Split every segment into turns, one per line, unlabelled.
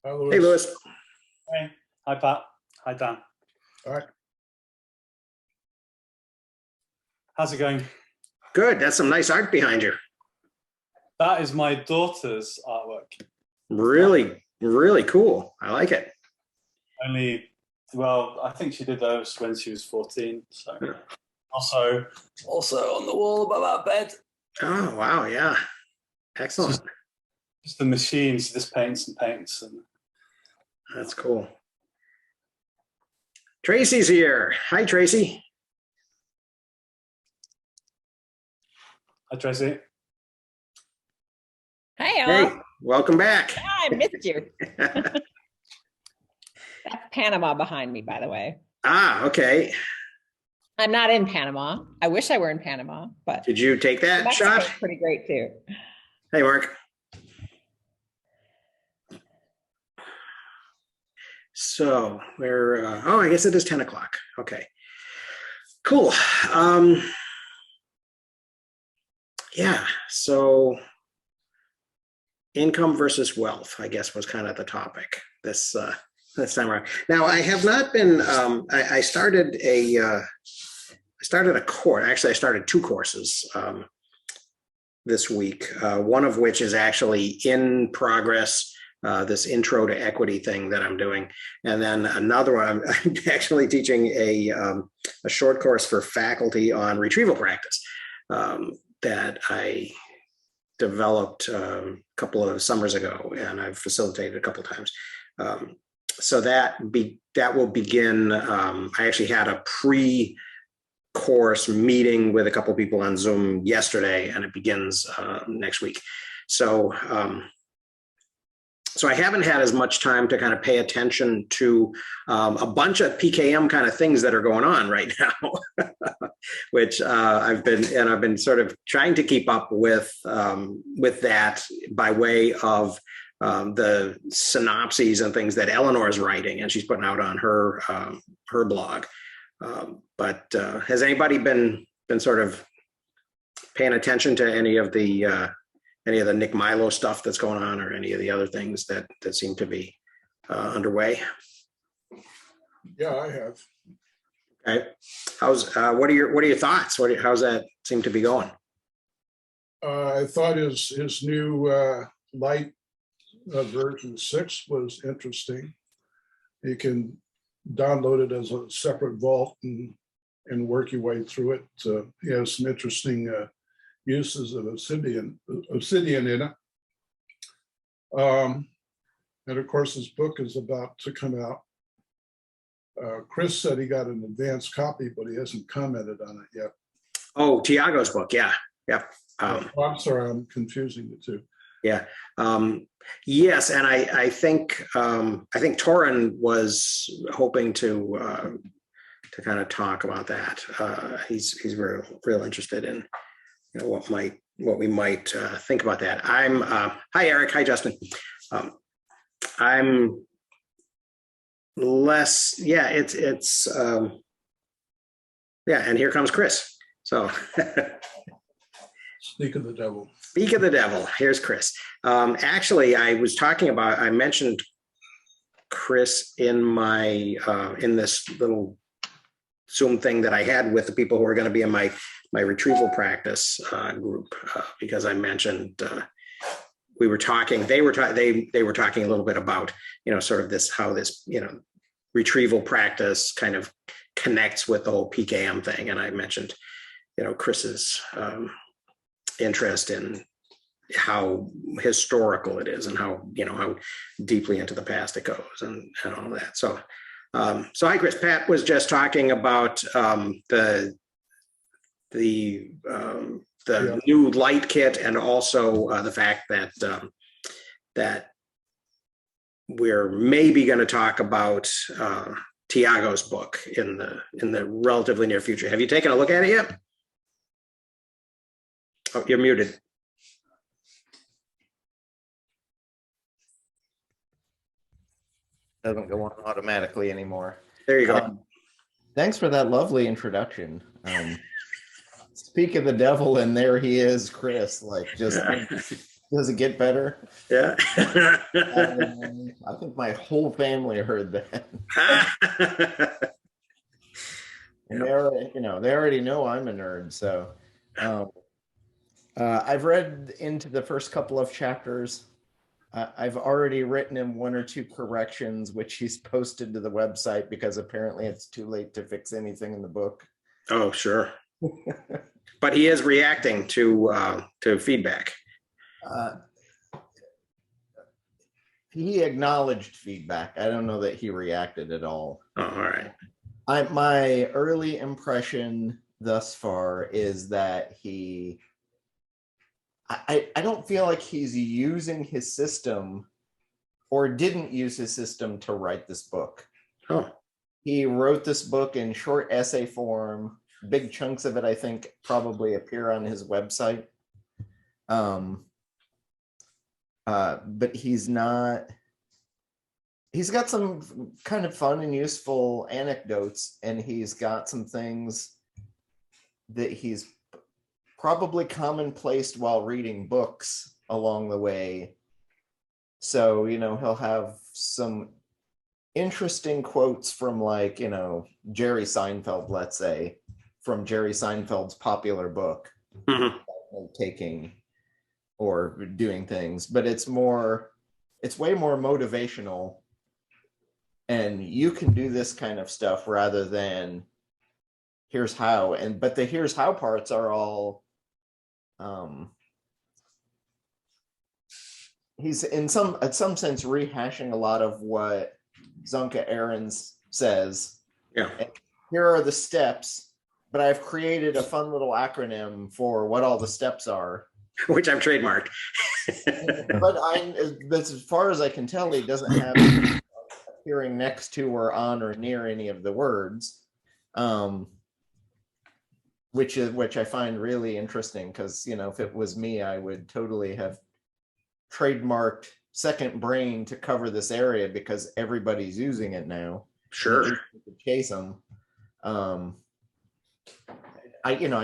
Hi, Louis.
Hey, Louis.
Hey. Hi, Pat. Hi, Dan.
All right.
How's it going?
Good. That's some nice art behind you.
That is my daughter's artwork.
Really, really cool. I like it.
I think she did those when she was 14. So
Yeah.
also on the wall above our bed.
Oh, wow. Yeah. Excellent.
Just the machine. She just paints and paints. And
That's cool. Tracy's here. Hi, Tracy.
Hi, Tracy.
Hi, all.
Hey, welcome back.
I missed you. That's Panama behind me, by the way.
Okay.
I'm not in Panama. I wish I were in Panama, but
Did you take that shot?
pretty great too.
Hey, Mark. So we're, I guess it is 10 o'clock. Okay, cool. Yeah, so income versus wealth, I guess, was kind of the topic this time around. Now, I have not been, I started a course. Actually, I started two courses this week, one of which is actually in progress, this intro to equity thing that I'm doing. And then another one, I'm actually teaching a short course for faculty on retrieval practice that I developed a couple of summers ago, and I've facilitated a couple of times. So that will begin. I actually had a pre-course meeting with a couple of people on Zoom yesterday, and it begins next week. So I haven't had as much time to kind of pay attention to a bunch of PKM kind of things that are going on right now, which I've been sort of trying to keep up with that by way of the synopses and things that Eleanor's writing, and she's putting out on her blog. But has anybody been sort of paying attention to any of the Nick Milo stuff that's going on, or any of the other things that seem to be underway?
Yeah, I have.
Okay. What are your thoughts? How's that seem to be going?
I thought his new light version 6 was interesting. You can download it as a separate vault and work your way through it. He has some interesting uses of obsidian in it. And of course, his book is about to come out. Chris said he got an advanced copy, but he hasn't commented on it yet.
Oh, Tiago's book. Yeah. Yep.
I'm sorry, I'm confusing the two.
Yeah. Yes, and I think Torin was hoping to kind of talk about that. He's real interested in what we might think about that. Hi Eric. Hi Justin. I'm less. Yeah. It's. Yeah, and here comes Chris. So.
Speak of the devil.
Speak of the devil. Here's Chris. Actually, I mentioned Chris in my in this little Zoom thing that I had with the people who are going to be in my retrieval practice group, because I mentioned we were talking. They were talking a little bit about sort of how this retrieval practice kind of connects with the whole PKM thing, and I mentioned Chris's interest in how historical it is and how deeply into the past it goes and all that. So hi Chris. Pat was just talking about the new light kit, and also the fact that that we're maybe going to talk about Tiago's book in the relatively near future. Have you taken a look at it yet? Oh, you're muted.
Doesn't go on automatically anymore.
There you go.
Thanks for that lovely introduction. Speak of the devil, and there he is, Chris. Like, just Does it get better?
Yeah.
I think my whole family heard that. And they already, they already know I'm a nerd. So um, I've read into the first couple of chapters. I've already written him one or two corrections, which he's posted to the website because apparently it's too late to fix anything in the book.
Oh, sure. But he is reacting to feedback.
He acknowledged feedback. I don't know that he reacted at all.
Oh, all right.
My early impression thus far is that I don't feel like he's using his system or didn't use his system to write this book.
Oh,
He wrote this book in short essay form. Big chunks of it, I think, probably appear on his website. But he's got some kind of fun and useful anecdotes, and he's got some things that he's probably commonplaced while reading books along the way. So, he'll have some interesting quotes from Jerry Seinfeld, let's say, from Jerry Seinfeld's popular book,
mhm.
taking or doing things, but it's way more motivational. And you can do this kind of stuff rather than here's how. But the here's how parts are all he's in some sense rehashing a lot of what Zonka Ahrens says.
Yeah.
And here are the steps, but I've created a fun little acronym for what all the steps are.
Which I've trademarked.
But as far as I can tell, he doesn't have appearing next to or on or near any of the words, which I find really interesting because if it was me, I would totally have trademarked Second Brain to cover this area because everybody's using it now.
Sure.
Chase them. I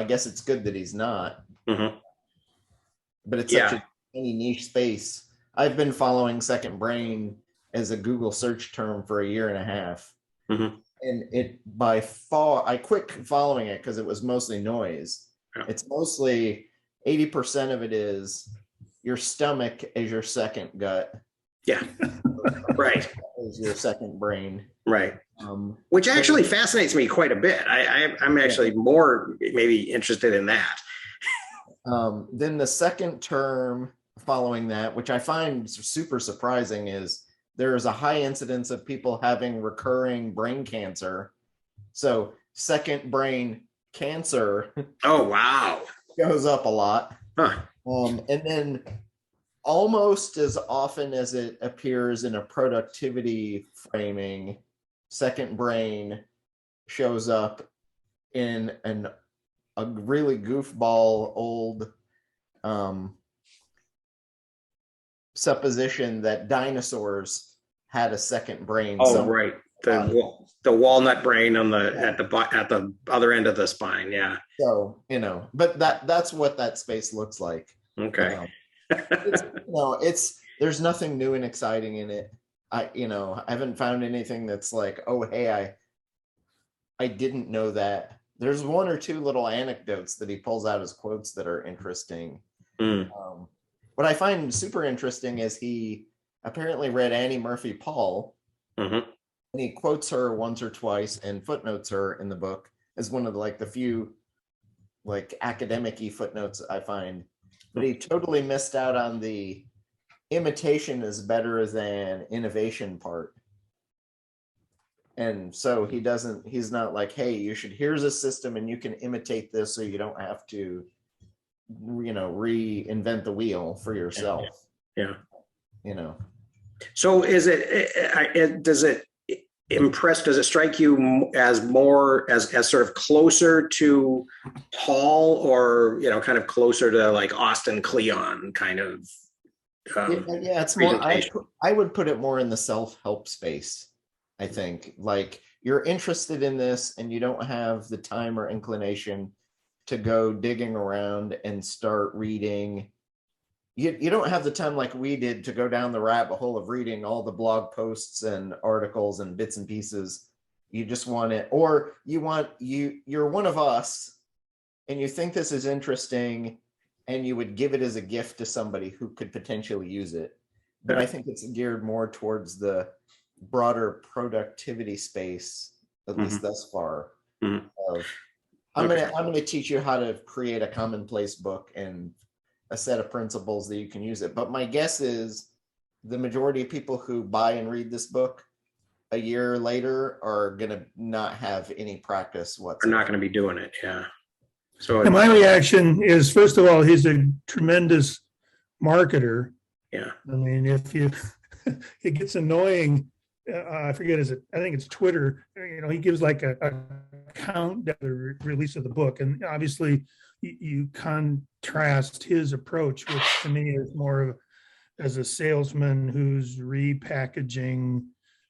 guess it's good that he's not.
Mm-hmm.
But it's such a tiny niche space. I've been following Second Brain as a Google search term for a year and a half.
Mm-hmm.
And it by far, I quit following it because it was mostly noise.
Yeah.
It's mostly 80% of it is your stomach is your second gut.
Yeah. Right.
Is your second brain.
Right. Which actually fascinates me quite a bit. I'm actually more maybe interested in that.
Then the second term following that, which I find super surprising, is there is a high incidence of people having recurring brain cancer. So second brain cancer.
Oh, wow.
Goes up a lot.
Huh.
And then almost as often as it appears in a productivity framing, second brain shows up in a really goofball old supposition that dinosaurs had a second brain.
Oh, right. The walnut brain on at the other end of the spine. Yeah.
So, but that's what that space looks like.
Okay.
There's nothing new and exciting in it. I haven't found anything that's like, oh, hey, I didn't know that. There's one or two little anecdotes that he pulls out as quotes that are interesting.
Mm.
What I find super interesting is he apparently read Annie Murphy Paul,
mm-hmm.
and he quotes her once or twice and footnotes her in the book as one of the few academic-y footnotes I find. But he totally missed out on the imitation is better than innovation part. And so he's not like, hey, here's a system and you can imitate this so you don't have to, reinvent the wheel for yourself.
Yeah.
So
does it strike you as more as sort of closer to Paul or, kind of closer to like Austin Kleon kind of?
Yeah, it's more, I would put it more in the self-help space. I think you're interested in this and you don't have the time or inclination to go digging around and start reading you don't have the time like we did to go down the rabbit hole of reading all the blog posts and articles and bits and pieces. You just want it, or you're one of us and you think this is interesting and you would give it as a gift to somebody who could potentially use it. But I think it's geared more towards the broader productivity space, at least thus far.
Mhm.
Of I'm gonna teach you how to create a commonplace book and a set of principles that you can use it. But my guess is the majority of people who buy and read this book a year later are gonna not have any practice
We're
whatsoever.
not going to be doing it. Yeah. So
And my reaction is, first of all, he's a tremendous marketer.
yeah.
I mean, if you, it gets annoying. I forget, I think it's Twitter. He gives like a count at the release of the book. And obviously you contrast his approach, which to me is more of as a salesman who's repackaging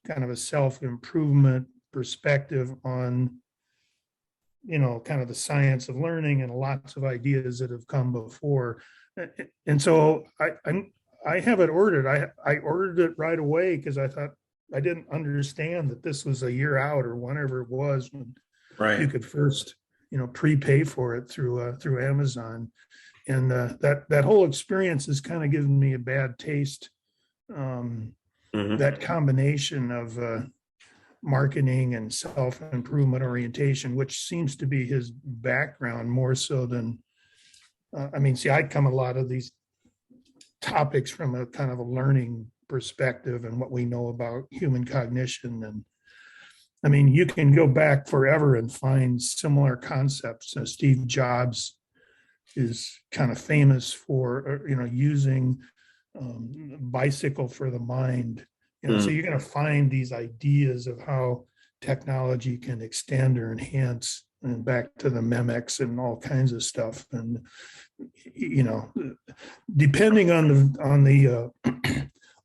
kind of a self-improvement perspective on, kind of the science of learning and lots of ideas that have come before. And so I have it ordered. I ordered it right away because I thought I didn't understand that this was a year out or whenever it was when
Right.
you could first, prepay for it through Amazon. And that whole experience has kind of given me a bad taste.
Mhm.
That combination of marketing and self-improvement orientation, which seems to be his background more so than, I come a lot of these topics from a kind of a learning perspective and what we know about human cognition. And you can go back forever and find similar concepts. Steve Jobs is kind of famous for, using bicycle for the mind. So you're going to find these ideas of how technology can extend or enhance, and back to the Memex and all kinds of stuff. And, depending on the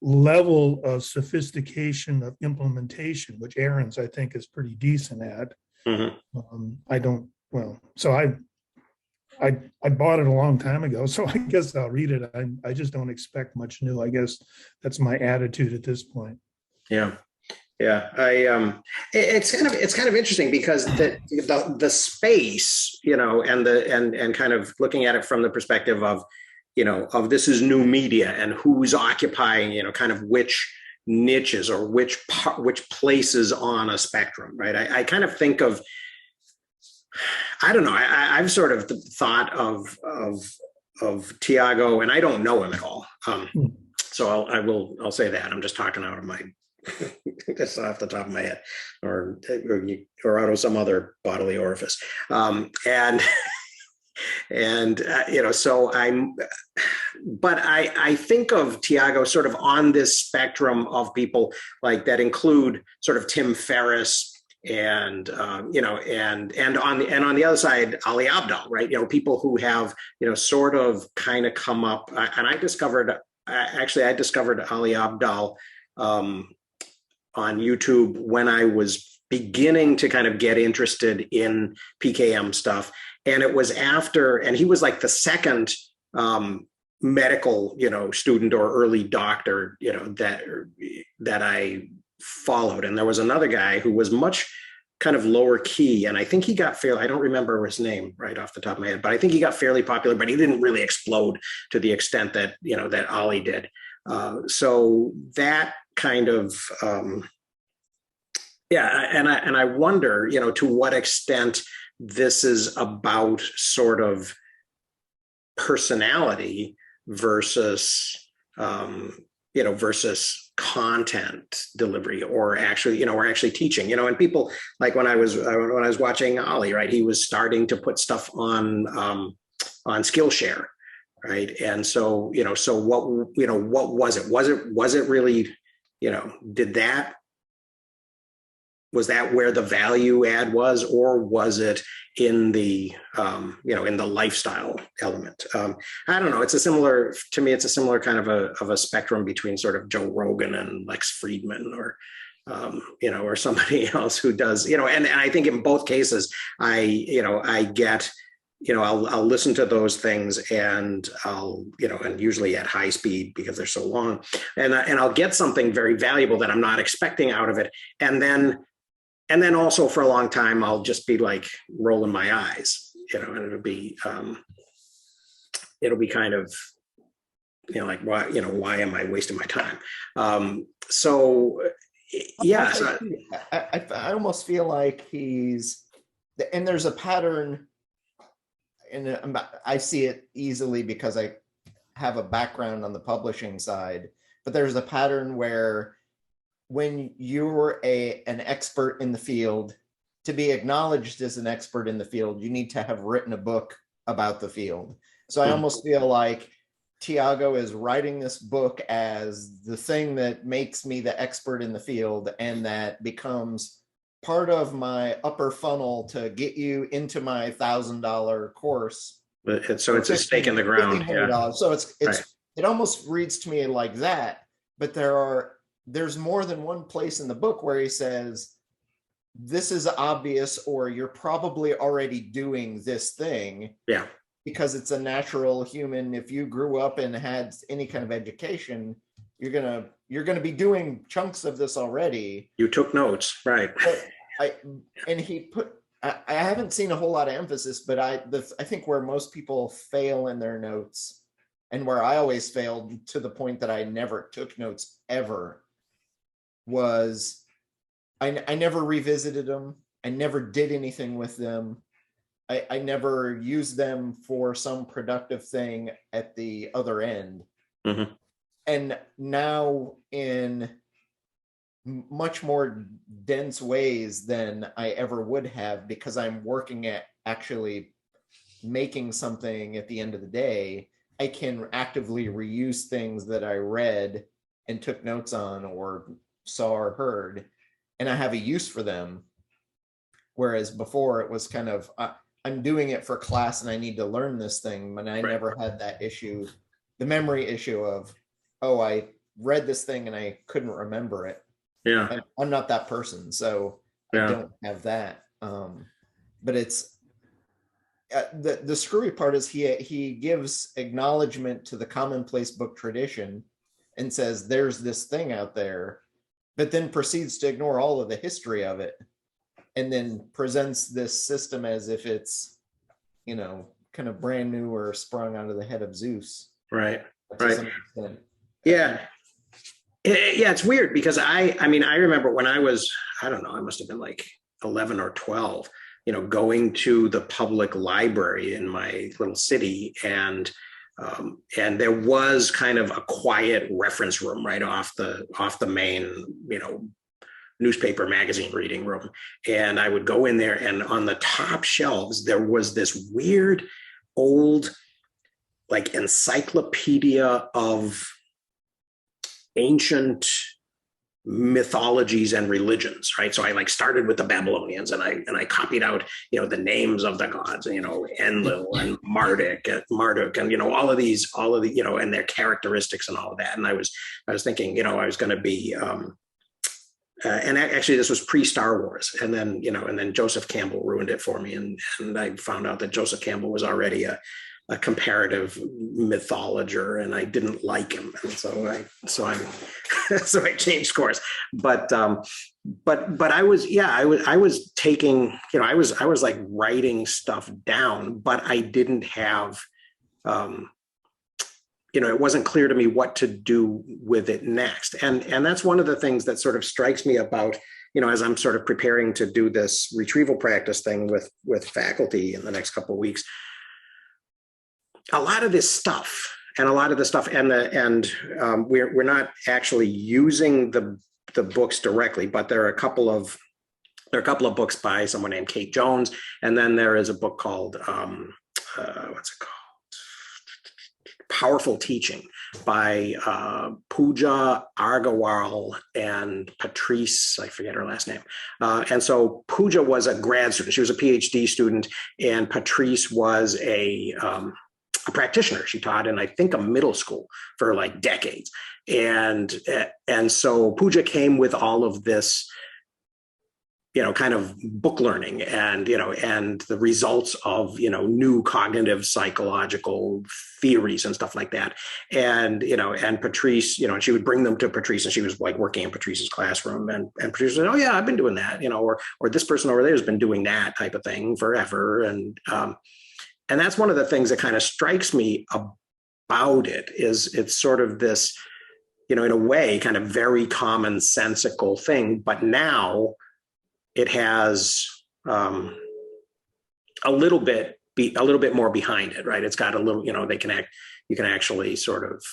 level of sophistication of implementation, which Aaron's, I think, is pretty decent at.
Mhm.
So I bought it a long time ago, so I guess I'll read it. I just don't expect much new. I guess that's my attitude at this point.
Yeah. Yeah. It's kind of interesting because the space, and kind of looking at it from the perspective of, of this is new media and who's occupying, kind of which niches or which places on a spectrum, right? I kind of think of, I don't know. I've sort of thought of Tiago, and I don't know him at all. So I'll say that I'm just talking out of my, just off the top of my head, or out of some other bodily orifice. So I think of Tiago sort of on this spectrum of people like that include sort of Tim Ferriss and on the other side, Ali Abdaal, right? People who have, sort of kind of come up, and I discovered Ali Abdaal on YouTube when I was beginning to kind of get interested in PKM stuff. And it was after, and he was like the second medical, student or early doctor, that I followed. And there was another guy who was much kind of lower key. And I think he got I don't remember his name right off the top of my head, but I think he got fairly popular, but he didn't really explode to the extent that, that Ali did. So that kind of, and I wonder, to what extent this is about sort of personality versus, versus content delivery, or actually teaching, and people like when I was watching Ali, right, he was starting to put stuff on Skillshare, right? And so, so what was it? Was it really, was that where the value add was, or was it in the, in the lifestyle element? I don't know. It's a similar kind of a spectrum between sort of Joe Rogan and Lex Friedman, or, or somebody else who does, and I think in both cases, I get I'll listen to those things, and and usually at high speed because they're so long, and I'll get something very valuable that I'm not expecting out of it. And then also for a long time, I'll just be like rolling my eyes, and it'll be kind of, like, why am I wasting my time? So yeah. So,
I almost feel like and there's a pattern, and I see it easily because I have a background on the publishing side, but there's a pattern where when you're an expert in the field, to be acknowledged as an expert in the field, you need to have written a book about the field. So I almost feel like Tiago is writing this book as the thing that makes me the expert in the field, and that becomes part of my upper funnel to get you into my $1,000 course.
so it's a stake in the ground. Yeah.
So
Right.
it almost reads to me like that. But there's more than one place in the book where he says, this is obvious, or you're probably already doing this thing.
Yeah.
Because it's a natural human. If you grew up and had any kind of education, you're gonna be doing chunks of this already.
You took notes, right?
But I haven't seen a whole lot of emphasis, but I think where most people fail in their notes, and where I always failed to the point that I never took notes ever, was I never revisited them. I never did anything with them. I never used them for some productive thing at the other end.
Mm-hmm.
And now, in much more dense ways than I ever would have, because I'm working at actually making something at the end of the day, I can actively reuse things that I read and took notes on or saw or heard, and I have a use for them. Whereas before it was kind of, I'm doing it for class and I need to learn this thing, but I never had that issue, the memory issue of, oh, I read this thing and I couldn't remember it.
Yeah.
And I'm not that person, so
Yeah.
I don't have that. But it's the screwy part is he gives acknowledgement to the commonplace book tradition and says there's this thing out there, but then proceeds to ignore all of the history of it, and then presents this system as if it's, kind of brand new or sprung out of the head of Zeus.
Right.
To
Right.
some extent.
Yeah. Yeah, it's weird because I remember when I was, I don't know, I must have been like 11 or 12, going to the public library in my little city, and there was kind of a quiet reference room right off the main, newspaper magazine reading room. And I would go in there, and on the top shelves, there was this weird old, like, encyclopedia of ancient mythologies and religions, right? So I started with the Babylonians, and I copied out, the names of the gods, Enlil and Marduk, and all of the, and their characteristics and all of that. And I was thinking, I was going to be, and actually this was pre-Star Wars, and then Joseph Campbell ruined it for me, and I found out that Joseph Campbell was already a comparative mythologer, and I didn't like him, and so I changed course. But I was taking, I was like writing stuff down, but I didn't have, it wasn't clear to me what to do with it next. And that's one of the things that sort of strikes me about, as I'm sort of preparing to do this retrieval practice thing with faculty in the next couple of weeks. A lot of this stuff, and we're not actually using the books directly, but there are a couple of books by someone named Kate Jones, and then there is a book called what's it called? Powerful Teaching by Pooja Agarwal and Patrice, I forget her last name. And so Pooja was a grad student. She was a PhD student, and Patrice was a practitioner. She taught in, I think, a middle school for like decades. And so Pooja came with all of this kind of book learning and, and the results of, new cognitive psychological theories and stuff like that. And, and Patrice, and she would bring them to Patrice, and she was like working in Patrice's classroom, and Patrice said, oh yeah, I've been doing that, or this person over there has been doing that type of thing forever. And that's one of the things that kind of strikes me about it is it's sort of this, in a way, kind of very commonsensical thing, but now it has a little bit more behind it, right? It's got a little, you can actually sort of,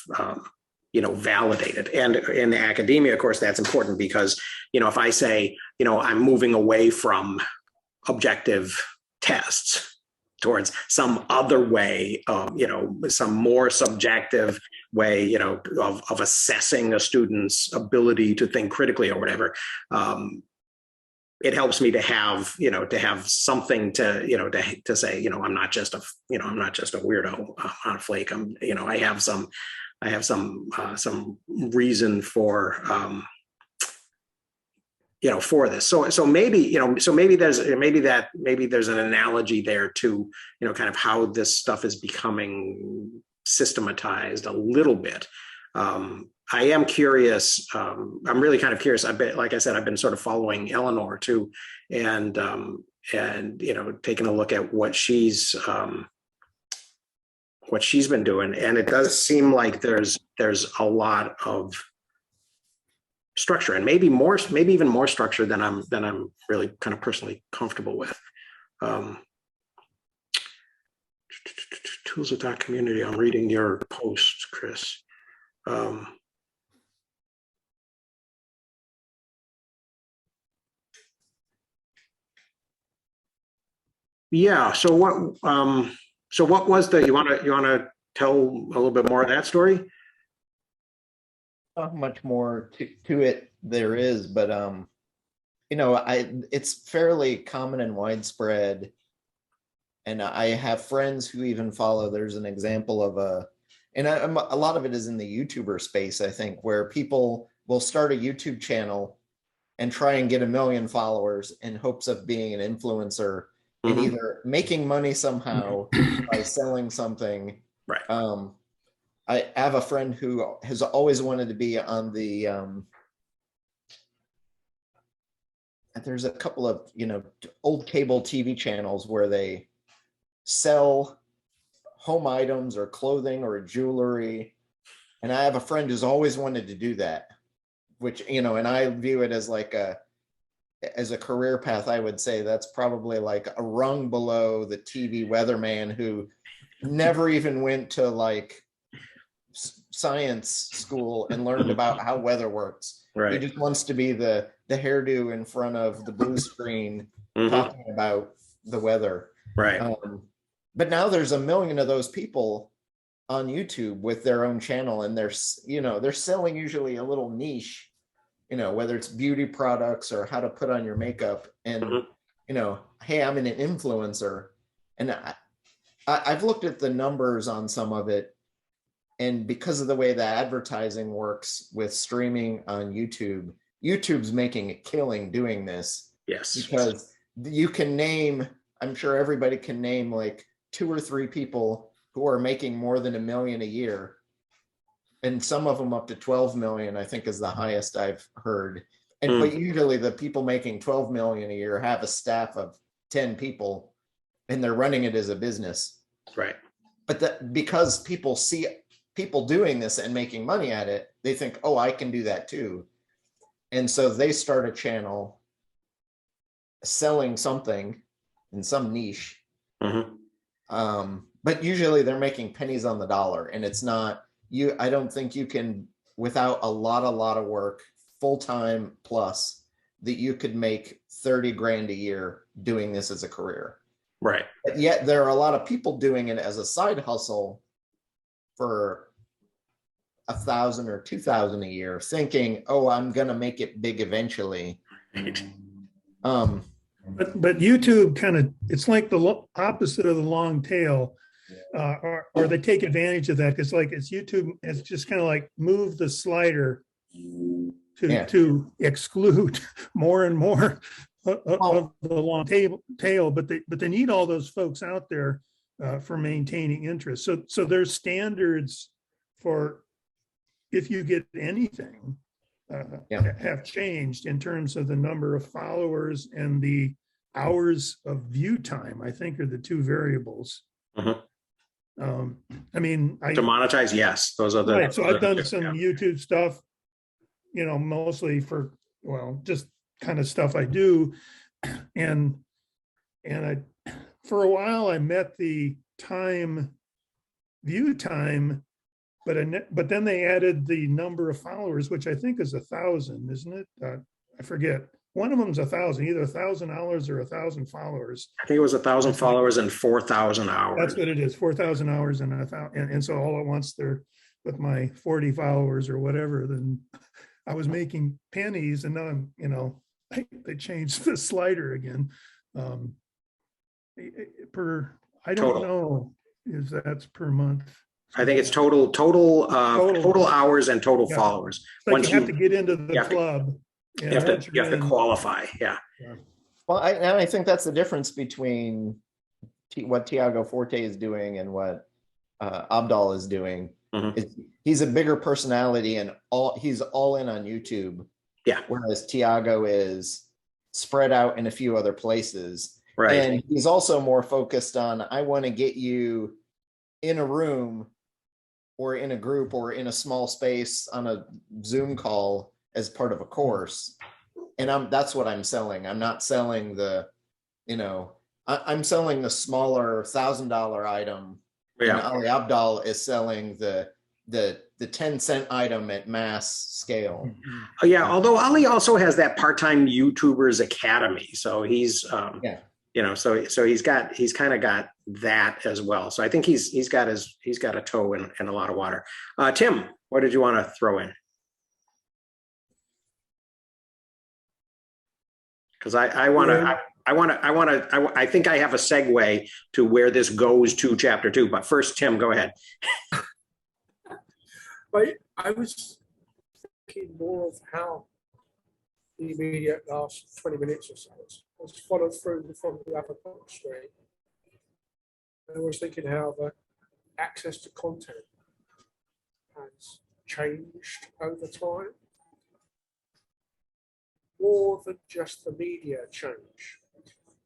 validate it. And in the academia, of course, that's important because, if I say, I'm moving away from objective tests towards some other way, some more subjective way, of assessing a student's ability to think critically or whatever. It helps me to have, something to say, I'm not just a weirdo, I'm not a flake. I have some reason for, for this. So maybe there's an analogy there to, kind of how this stuff is becoming systematized a little bit. I am curious. I'm really kind of curious. Like I said, I've been sort of following Eleanor too, and taking a look at what she's been doing. And it does seem like there's a lot of structure, and maybe even more structure than I'm really kind of personally comfortable with. Tools of Thought Community. I'm reading your post, Chris. Yeah. So what was you want to tell a little bit more of that story?
Not much more to it there is, but it's fairly common and widespread. And I have friends who even follow. There's an example of a lot of it is in the YouTuber space, I think, where people will start a YouTube channel and try and get 1 million followers in hopes of being an influencer and either making money somehow by selling something.
Right.
I have a friend who has always wanted to be on the, there's a couple of, old cable TV channels where they sell home items or clothing or jewelry. And I have a friend who's always wanted to do that, which, and I view it as like as a career path. I would say that's probably like a rung below the TV weatherman who never even went to like science school and learned about how weather works.
Right.
He just wants to be the hairdo in front of the blue screen talking about the weather.
Right.
But now there's 1 million of those people on YouTube with their own channel, and they're selling usually a little niche, whether it's beauty products or how to put on your makeup, and hey, I'm an influencer. And I've looked at the numbers on some of it, and because of the way the advertising works with streaming on YouTube, YouTube's making a killing doing this.
Yes.
Because you can name, I'm sure everybody can name like 2 or 3 people who are making more than 1 million a year. And some of them up to 12 million, I think, is the highest I've heard. And but usually the people making 12 million a year have a staff of 10 people, and they're running it as a business.
Right.
But because people see people doing this and making money at it, they think, oh, I can do that too. And so they start a channel selling something in some niche. But usually they're making pennies on the dollar, and it's not I don't think you can, without a lot of work, full-time plus, that you could make 30 grand a year doing this as a career.
Right.
But yet there are a lot of people doing it as a side hustle for 1,000 or 2,000 a year, thinking, oh, I'm going to make it big eventually.
Right.
But YouTube kind of, it's like the opposite of the long tail, or they take advantage of that. It's like it's YouTube. It's just kind of like move the slider to exclude more and more of the long tail, but they need all those folks out there for maintaining interest. So there's standards for if you get anything have changed in terms of the number of followers and the hours of view time, I think, are the two variables. I mean,
To monetize, yes, those are the.
right. So I've done some YouTube stuff, mostly for, just kind of stuff I do. And I, for a while, I met the view time, but then they added the number of followers, which I think is 1,000, isn't it? I forget. One of them's 1,000, either 1,000 hours or 1,000 followers.
I think it was 1,000 followers and 4,000 hours.
That's what it is, 4,000 hours and 1,000. And so all at once they're with my 40 followers or whatever, then I was making pennies, and now I'm, they changed the slider again. I don't know if that's per month.
I think it's total hours and total followers.
Like once you have to get into the club.
You have to qualify. Yeah.
Well, I think that's the difference between what Tiago Forte is doing and what Abdal is doing. He's a bigger personality and he's all in on YouTube.
Yeah.
Whereas Tiago is spread out in a few other places.
Right.
And he's also more focused on, I want to get you in a room or in a group or in a small space on a Zoom call as part of a course. And that's what I'm selling. I'm not selling I'm selling the smaller $1,000 item. Yeah. And Ali Abdal is selling the 10-cent item at mass scale.
Oh, yeah. Although Ali also has that part-time YouTubers Academy. So he's, so he's kind of got that as well. So I think he's got a toe in a lot of water. Tim, what did you want to throw in? Because I think I have a segue to where this goes to chapter 2. But first, Tim, go ahead.
I was thinking more of how the immediate last 20 minutes or so was followed through from the upper box screen. I was thinking how the access to content has changed over time. More than just the media change.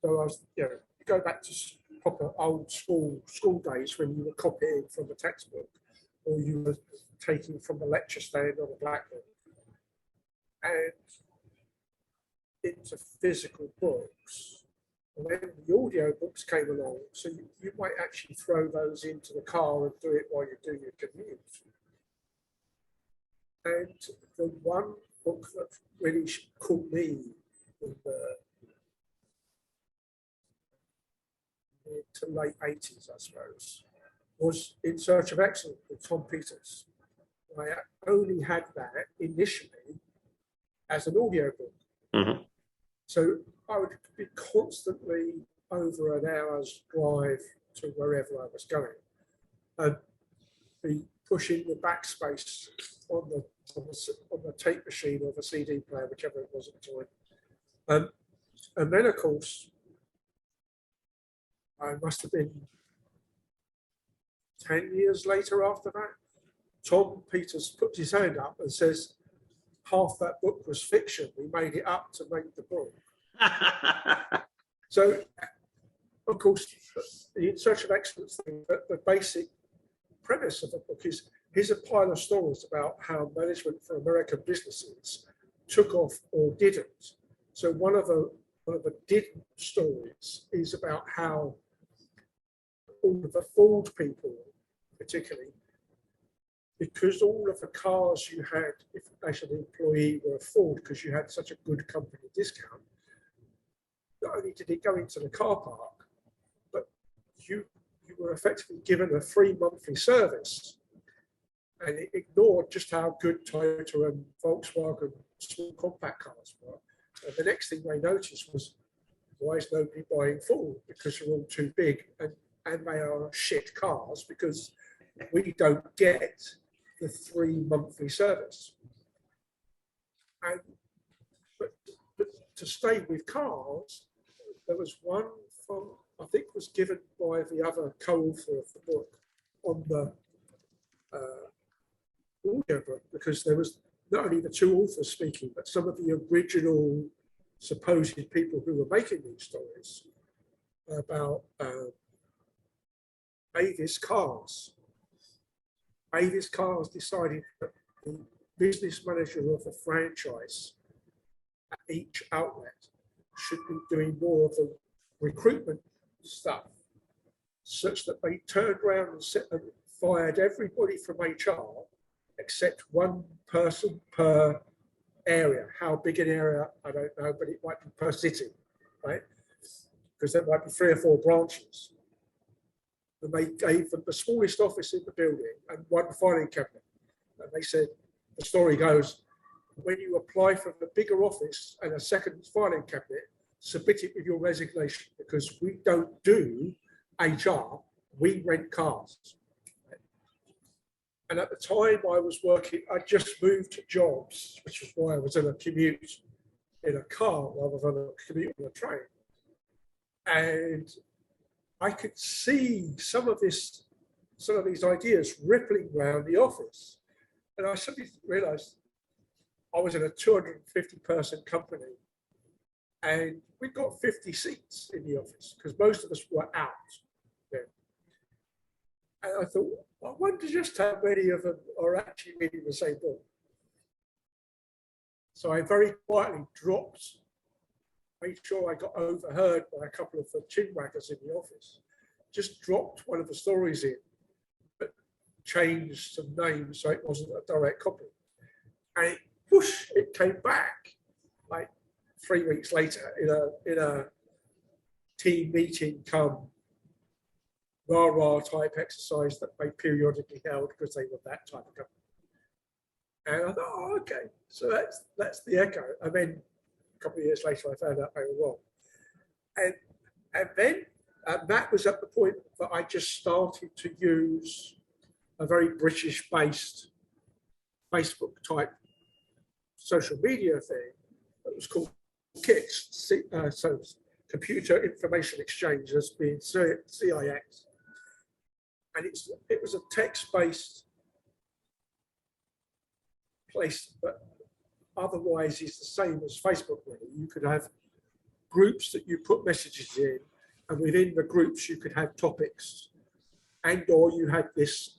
So I was, you go back to proper old school days when you were copying from the textbook or you were taking from the lecture stand on the blackboard. And into physical books. And then the audio books came along, so you might actually throw those into the car and do it while you do your commute. And the one book that really caught me in the mid to late 80s, I suppose, was In Search of Excellence with Tom Peters. I only had that initially as an audio book. So I would be constantly over an hour's drive to wherever I was going and be pushing the backspace on the tape machine or the CD player, whichever it was at the time. And then, of course, I must have been 10 years later after that, Tom Peters puts his hand up and says, half that book was fiction. We made it up to make the book. So, of course, the In Search of Excellence thing, the basic premise of the book is here's a pile of stories about how management for American businesses took off or didn't. So one of the didn't stories is about how all of the Ford people, particularly, because all of the cars you had, if as an employee were Ford, because you had such a good company discount, not only did it go into the car park, but you were effectively given a free monthly service. And it ignored just how good Toyota and Volkswagen small compact cars were. And the next thing they noticed was, why is nobody buying Ford? Because they're all too big and they are shit cars because we don't get the free monthly service. But to stay with cars, there was one from, I think was given by the other co-author of the book on the audiobook, because there was not only the two authors speaking, but some of the original supposed people who were making these stories about Avis Cars. Avis Cars decided that the business manager of the franchise at each outlet should be doing more of the recruitment stuff, such that they turned around and fired everybody from HR except one person per area. How big an area, I don't know, but it might be per city, right? Because there might be 3 or 4 branches. And they gave them the smallest office in the building and one filing cabinet. And they said, the story goes, when you apply for the bigger office and a second filing cabinet, submit it with your resignation, because we don't do HR, we rent cars. And at the time I was working, I just moved jobs, which is why I was in a commute in a car rather than a commute on a train. And I could see some of these ideas rippling around the office. And I suddenly realized I was in a 250 person company and we got 50 seats in the office because most of us were out there. And I thought, I wonder just how many of them are actually reading the same book. So I very quietly dropped, made sure I got overheard by a couple of the chinwaggers in the office, just dropped one of the stories in, but changed some names so it wasn't a direct copy. And it, whoosh, it came back like 3 weeks later in a team meeting come rah-rah type exercise that they periodically held because they were that type of company. And I thought, oh, okay, so that's the echo. And then a couple of years later, I found out they were wrong. And then that was at the point that I just started to use a very British-based Facebook type social media thing that was called KIX, so Computer Information Exchange, as being CIX. And it was a text-based place, but otherwise is the same as Facebook, really. You could have groups that you put messages in, and within the groups you could have topics, and or you had this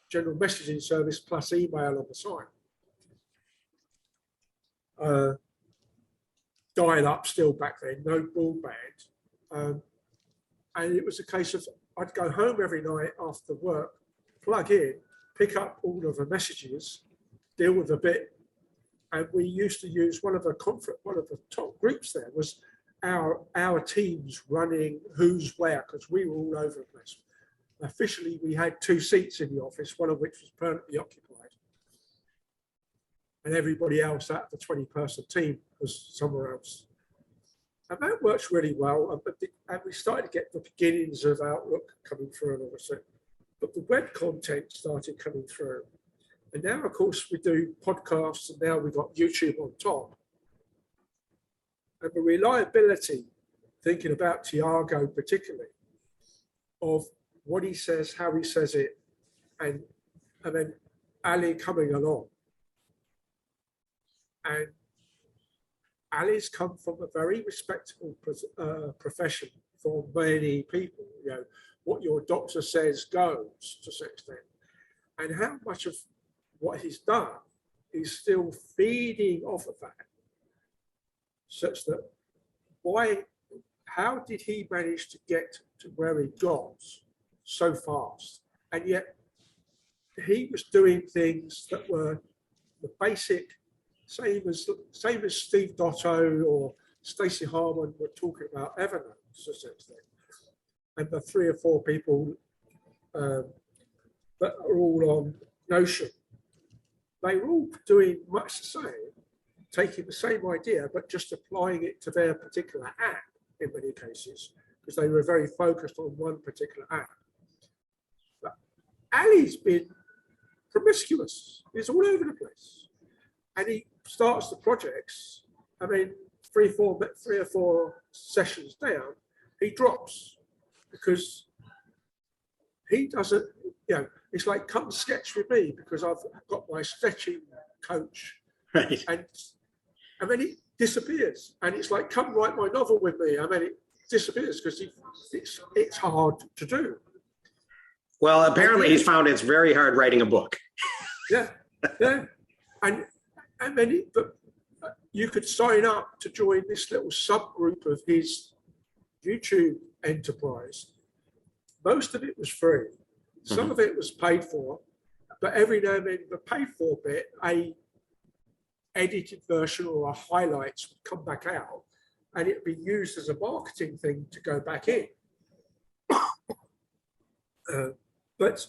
general messaging service plus email on the side. Dial-up still back then, no broadband. And it was a case of I'd go home every night after work, plug in, pick up all of the messages, deal with a bit. And we used to use one of the top groups there was our teams running who's where, because we were all over the place. Officially, we had 2 seats in the office, one of which was permanently occupied. And everybody else out of the 20-person team was somewhere else. And that works really well. And we started to get the beginnings of Outlook coming through and all that. But the web content started coming through. And now, of course, we do podcasts, and now we've got YouTube on top. And the reliability, thinking about Tiago particularly, of what he says, how he says it, and then Ali coming along. And Ali's come from a very respectable profession for many people. You know, what your doctor says goes to some extent. And how much of what he's done is still feeding off of that, such that how did he manage to get to where he got so fast? And yet he was doing things that were the basic, same as Steve Dotto or Stacey Harmon were talking about Evernote to some extent. And the 3 or 4 people that are all on Notion, they were all doing much the same, taking the same idea, but just applying it to their particular app in many cases, because they were very focused on one particular app. But Ali's been promiscuous. He's all over the place. And he starts the projects. I mean, three or four sessions down, he drops because he doesn't, it's like, come sketch with me because I've got my sketching coach.
Right.
And then he disappears. And it's like, come write my novel with me. And then it disappears because it's hard to do.
Well, apparently he's found it's very hard writing a book.
Yeah. And then but you could sign up to join this little subgroup of his YouTube enterprise. Most of it was free. Some of it was paid for, but every now and then the paid for bit, a edited version or a highlights would come back out, and it'd be used as a marketing thing to go back in. But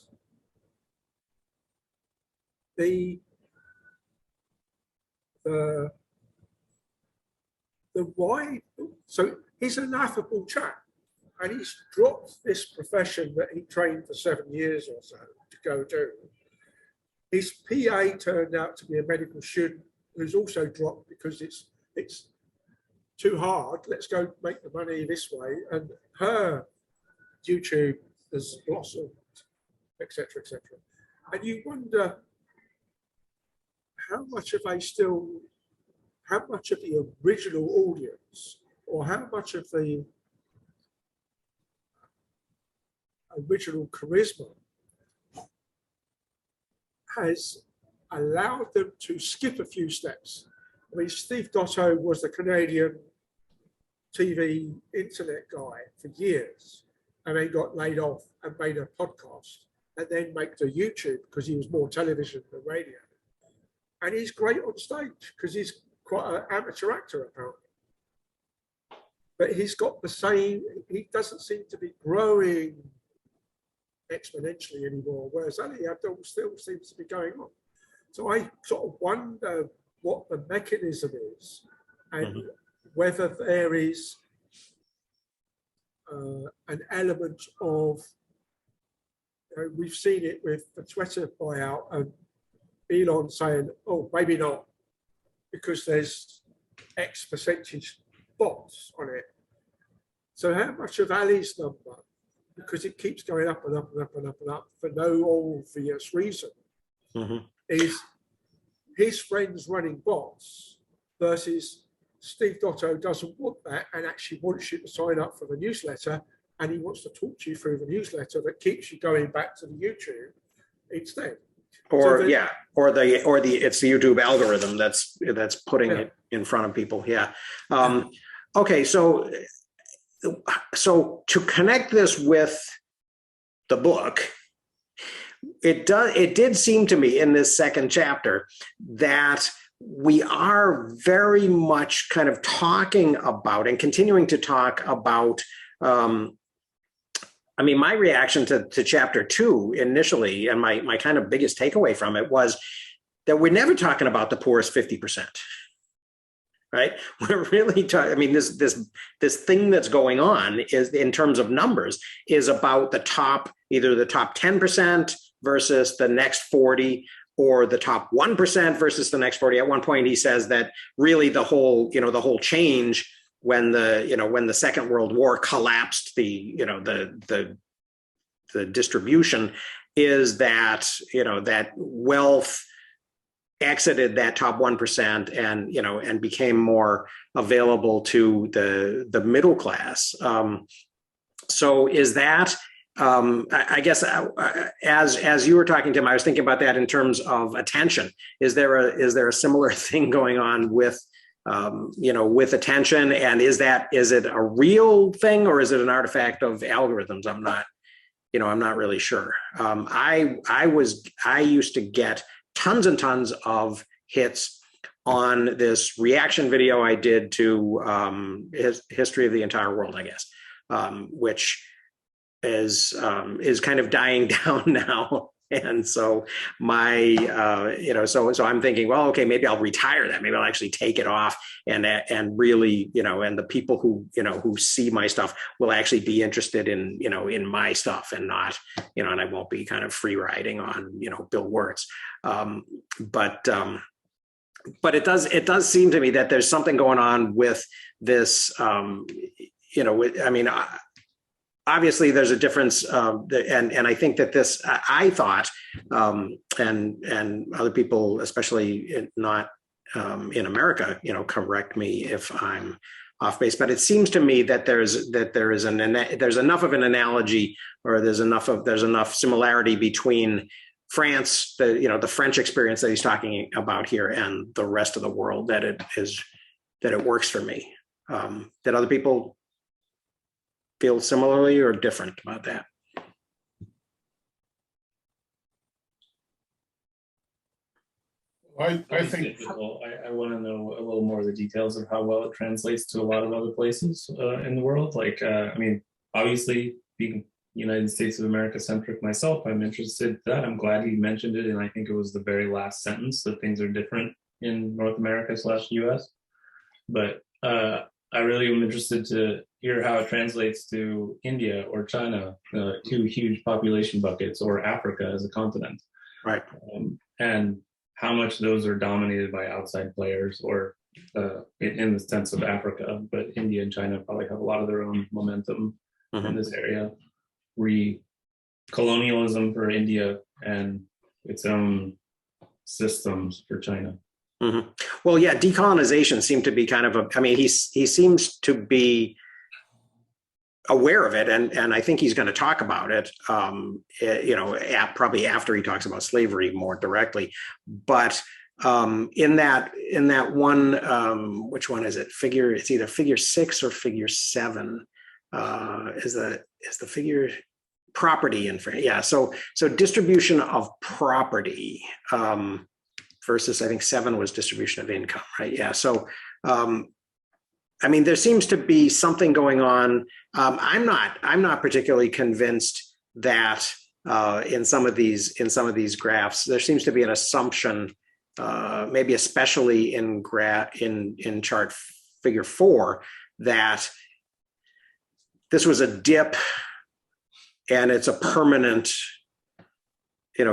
the why, so he's an affable chap, and he's dropped this profession that he trained for 7 years or so to go do. His PA turned out to be a medical student who's also dropped because it's too hard. Let's go make the money this way. And her YouTube has blossomed, etc., etc. And you wonder how much of the original audience, or how much of the original charisma has allowed them to skip a few steps. I mean, Steve Dotto was the Canadian TV internet guy for years, and then got laid off and made a podcast, and then make the YouTube because he was more television than radio. And he's great on stage because he's quite an amateur actor apparently. But he's got the same, he doesn't seem to be growing exponentially anymore, whereas Ali Abdul still seems to be going on. So I sort of wonder what the mechanism is, and whether there is an element of, we've seen it with the Twitter buyout and Elon saying, oh, maybe not, because there's X percentage bots on it. So how much of Ali's number, because it keeps going up and up and up and up and up for no obvious reason, is his friends running bots versus Steve Dotto doesn't want that and actually wants you to sign up for the newsletter, and he wants to talk to you through the newsletter that keeps you going back to the YouTube instead.
Or it's the YouTube algorithm that's putting it in front of people. Yeah. Okay. So to connect this with the book, it did seem to me in this second chapter that we are very much kind of talking about and continuing to talk about, I mean, my reaction to chapter 2 initially, and my kind of biggest takeaway from it was that we're never talking about the poorest 50%, right? We're really talking, I mean, this thing that's going on is, in terms of numbers, is about either the top 10% versus the next 40, or the top 1% versus the next 40. At one point, he says that really the whole change when the Second World War collapsed the distribution is that, that wealth exited that top 1% and became more available to the middle class. So is that, I guess, as you were talking, Tim, I was thinking about that in terms of attention. Is there a similar thing going on with with attention, and is it a real thing, or is it an artifact of algorithms? I'm not really sure. I used to get tons and tons of hits on this reaction video I did to History of the Entire World, I guess, which is kind of dying down now. And so so I'm thinking, well, okay, maybe I'll retire that. Maybe I'll actually take it off and really, and the people who see my stuff will actually be interested in my stuff and not, and I won't be kind of free riding on, Bill Wirtz. but it does seem to me that there's something going on with this. I mean, obviously there's a difference, and I think that this I thought, and other people, especially not in America, correct me if I'm off base, but it seems to me that there's enough of an analogy, or there's enough similarity between France, the French experience that he's talking about here, and the rest of the world, that it works for me. That other people feel similarly or different about that?
I
It's
think
difficult. I want to know a little more of the details of how well it translates to a lot of other places in the world. Like, I mean, obviously, being United States of America centric myself, I'm interested in that. I'm glad he mentioned it, and I think it was the very last sentence that things are different in North America / US. But I really am interested to hear how it translates to India or China, two huge population buckets, or Africa as a continent.
Right.
And how much those are dominated by outside players, or in the sense of Africa, but India and China probably have a lot of their own momentum in this area. Colonialism for India and its own systems for China.
Mm-hmm. Well, yeah, decolonization seemed to be kind of he seems to be aware of it, and I think he's going to talk about it, probably after he talks about slavery more directly. But in that one, which one is it? It's either figure 6 or figure 7. Is the figure property in France? Yeah. So distribution of property versus, I think 7 was distribution of income, right? Yeah. So there seems to be something going on. I'm not particularly convinced that in some of these graphs there seems to be an assumption, maybe especially in chart figure 4, that this was a dip and it's a permanent,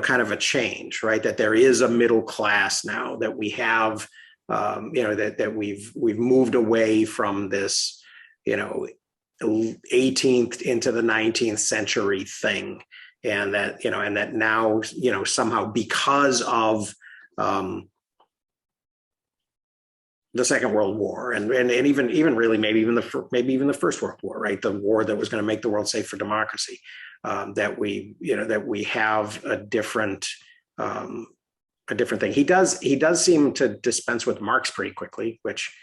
kind of a change, right? That there is a middle class now, that we have. That we've moved away from this, 18th into the 19th century thing, and that now, somehow because of the Second World War, and even really maybe even the First World War, right? The war that was going to make the world safe for democracy, that we have a different thing. He does seem to dispense with Marx pretty quickly, which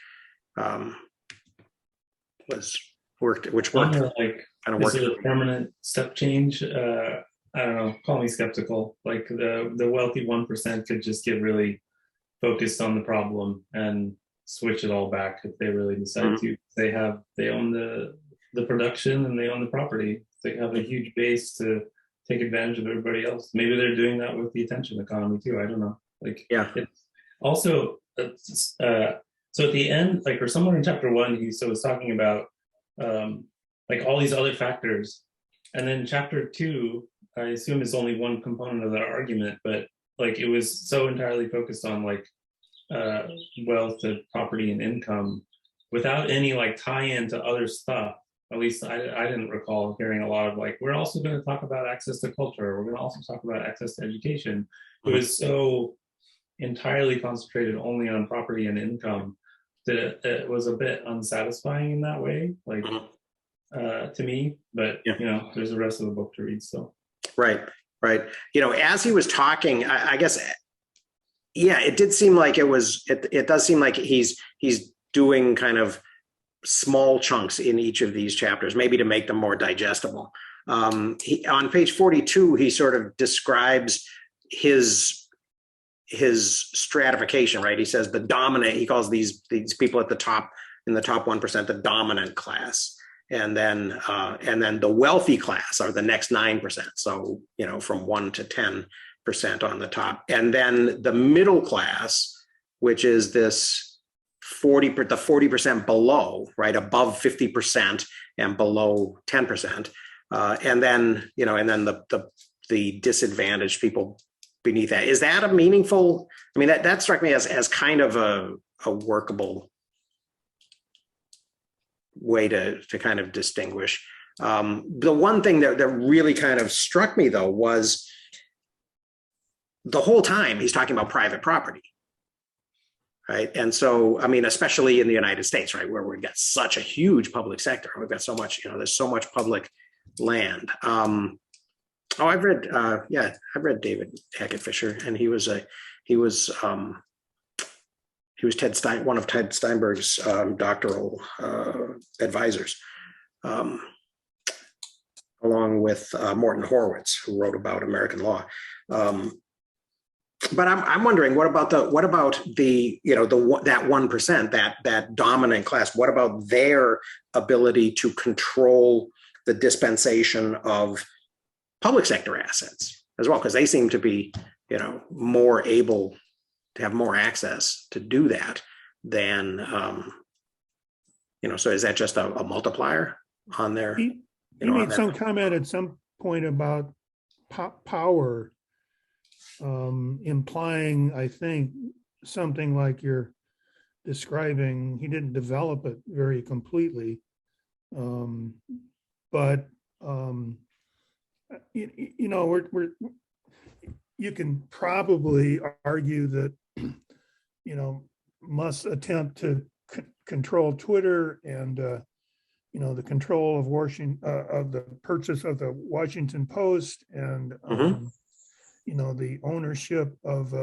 worked.
Like, this is a permanent step change. I don't know. Call me skeptical. Like the wealthy 1% could just get really focused on the problem and switch it all back if they really decide to. They own the production, and they own the property. They have a huge base to take advantage of everybody else. Maybe they're doing that with the attention economy too. I don't know. Like, yeah. Also, so at the end, like, or somewhere in chapter 1, he was talking about like all these other factors, and then chapter 2, I assume, is only one component of that argument, but like it was so entirely focused on like wealth and property and income, without any like tie-in to other stuff. At least I didn't recall hearing a lot of like, we're also going to talk about access to culture. We're going to also talk about access to education. It was so entirely concentrated only on property and income that it was a bit unsatisfying in that way, like to me. But there's the rest of the book to read still. Right. As he was talking, I guess, yeah, it did seem like it does seem like he's doing kind of small chunks in each of these chapters, maybe to make them more digestible. On page 42, he sort of describes his stratification, right? He says he calls these people at the top, in the top 1%, the dominant class. And then the wealthy class are the next 9%. So, from 1 to 10% on the top. And then the middle class, which is this the 40% below, right? Above 50% and below 10%. And then the disadvantaged people
beneath that. Is that a meaningful? I mean, that struck me as kind of a workable way to kind of distinguish. The one thing that really kind of struck me though was the whole time he's talking about private property. Right. And so, I mean, especially in the United States, right, where we've got such a huge public sector, we've got so much, there's so much public land. I've read David Hackett Fisher, and he was Ted Stein, one of Ted Steinberg's doctoral advisors, along with Morton Horowitz, who wrote about American law. But I'm wondering, what about the that 1%, that dominant class? What about their ability to control the dispensation of public sector assets as well? Because they seem to be, more able to have more access to do that than, So is that just a multiplier on their?
He made some comment at some point about power. Implying, I think, something like you're describing. He didn't develop it very completely, but you can probably argue that Musk attempt to control Twitter and the control of Washington, of the purchase of the Washington Post, and the ownership of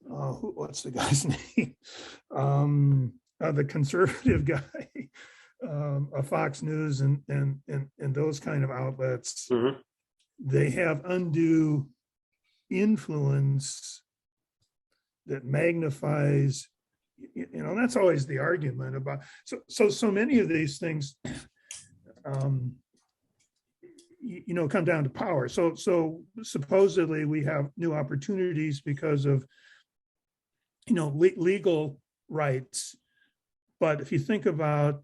what's the guy's name? The conservative guy, of Fox News and those kind of outlets.
Mm-hmm. They
have undue influence that magnifies. That's always the argument about. So many of these things. Come down to power. So supposedly we have new opportunities because of, legal rights. But if you think about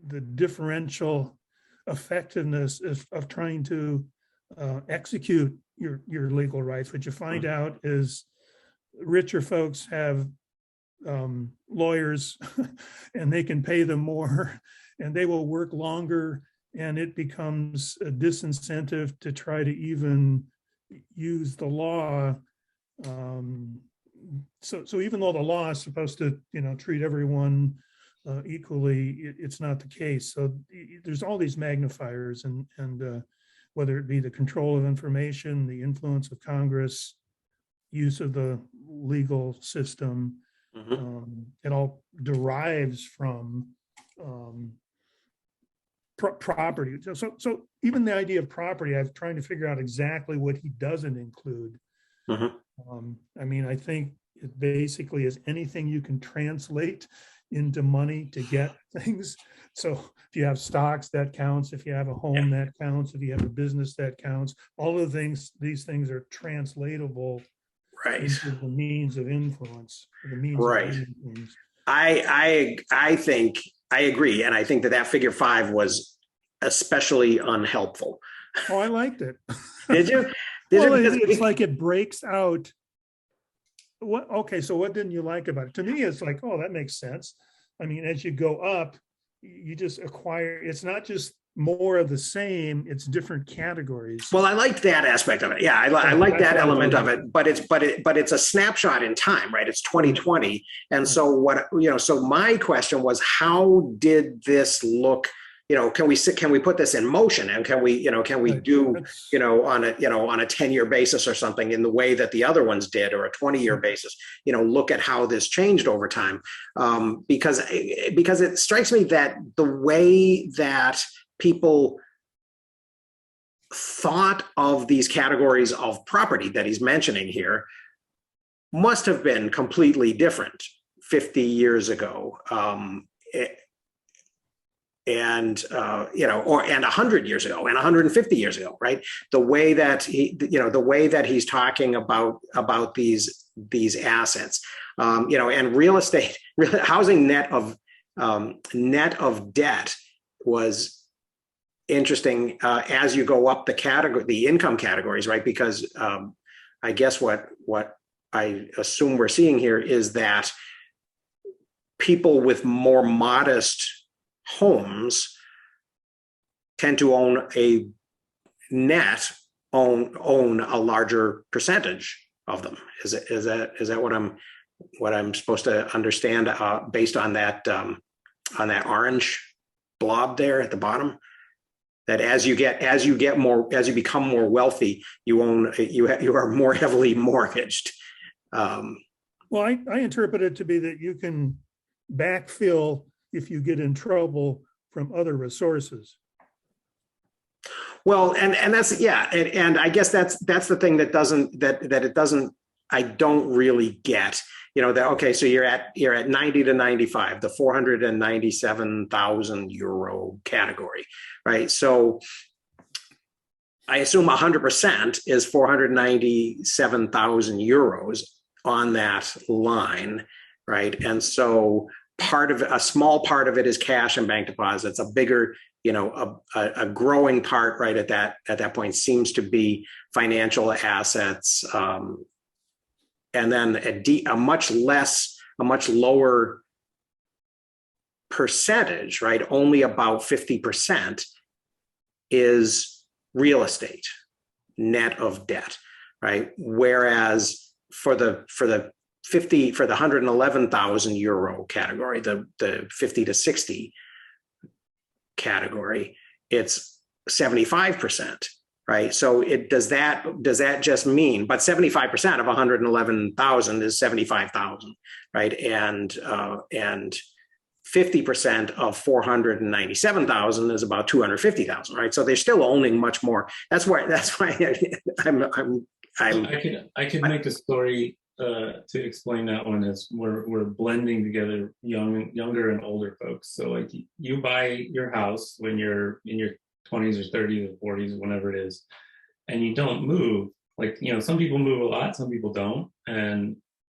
the differential effectiveness of trying to execute your legal rights, what you find out is richer folks have lawyers and they can pay them more and they will work longer. And it becomes a disincentive to try to even use the law. So even though the law is supposed to, treat everyone equally, it's not the case. So there's all these magnifiers, and whether it be the control of information, the influence of Congress, use of the legal system, it all derives from property. So even the idea of property, I'm trying to figure out exactly what he doesn't include. I think it basically is anything you can translate into money to get things. So if you have stocks, that counts. If you have a home, that counts. If you have a business, that counts. All of these things are translatable into the means of influence. The means of influence.
I think I agree, and I think that figure 5 was especially unhelpful.
Oh, I liked it.
Did you?
It's like it breaks out. What? Okay, so what didn't you like about it? To me, it's like, oh, that makes sense. I mean, as you go up, you just acquire. It's not just more of the same; it's different categories.
Well, I liked that aspect of it. Yeah, I like that element of it. But it's a snapshot in time, right? It's 2020, and so So my question was, how did this look? Can we put this in motion, and can we do on a 10-year basis or something in the way that the other ones did, or a 20-year basis? Look at how this changed over time, because it strikes me that the way that people thought of these categories of property that he's mentioning here must have been completely different 50 years ago. And 100 years ago and 150 years ago, right? The way that he's talking about these assets, and real estate, housing net of debt was interesting as you go up the income categories, right? Because I guess what I assume we're seeing here is that people with more modest homes tend to own a a larger percentage of them. Is that what I'm supposed to understand based on that orange blob there at the bottom? That as you become more wealthy, you are more heavily mortgaged.
Well, I interpret it to be that you can backfill if you get in trouble from other resources.
Well, and that's, yeah, and I guess that's the thing I don't really get. That okay, so you're at 90 to 95, the 497,000 euro category, right? So I assume 100% is 497,000 euros on that line, right? And so a small part of it is cash and bank deposits. A bigger, a growing part right at that point seems to be financial assets, and then a much lower percentage, right? Only about 50% is real estate, net of debt, right? Whereas for the 111,000 euro category, the 50 to 60 category, it's 75%, right? So does that just mean, but 75% of 111,000 is 75,000, right? And 50% of 497,000 is about 250,000, right? So they're still owning much more. That's why
I could make a story to explain that one. Is we're blending together younger and older folks. So like you buy your house when you're in your 20s or 30s or 40s, whenever it is, and you don't move. Like, some people move a lot, some people don't,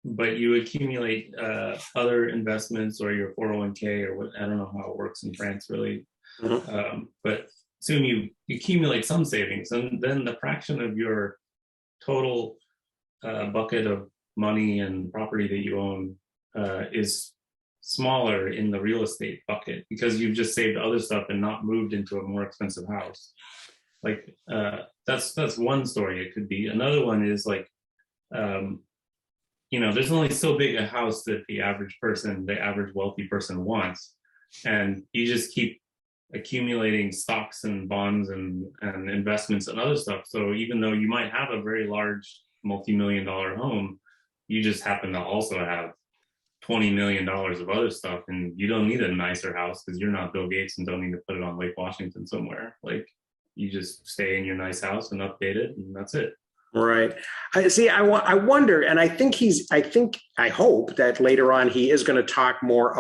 but you accumulate other investments or your 401k or what, I don't know how it works in France really. But soon you accumulate some savings, and then the fraction of your total bucket of money and property that you own is smaller in the real estate bucket because you've just saved other stuff and not moved into a more expensive house. Like that's one story. It could be another one is like there's only so big a house that the average wealthy person wants, and you just keep accumulating stocks and bonds and investments and other stuff. So even though you might have a very large multi-million-dollar home, you just happen to also have $20 million of other stuff, and you don't need a nicer house because you're not Bill Gates and don't need to put it on Lake Washington somewhere. Like, you just stay in your nice house and update it, and that's it.
Right. I wonder, and I hope that later on he is going to talk more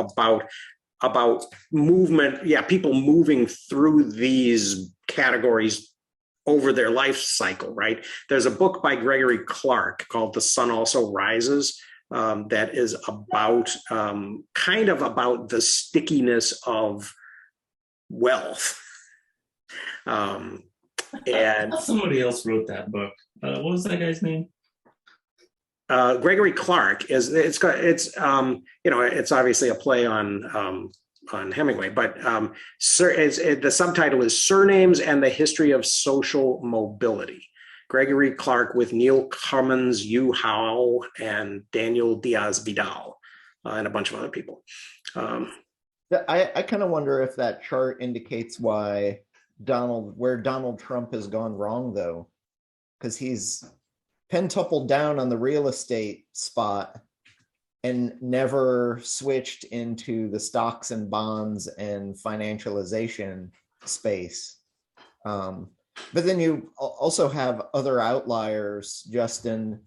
about movement. Yeah, people moving through these categories over their life cycle, right? There's a book by Gregory Clark called The Sun Also Rises that is about kind of about the stickiness of wealth. And
somebody else wrote that book. What was that guy's name?
Gregory Clark it's obviously a play on Hemingway, but the subtitle is Surnames and the History of Social Mobility. Gregory Clark with Neil Cummins, Yu Hao, and Daniel Diaz Vidal, and a bunch of other people.
I kind of wonder if that chart indicates where Donald Trump has gone wrong, though, because he's pentupled down on the real estate spot and never switched into the stocks and bonds and financialization space. But then you also have other outliers, Justin.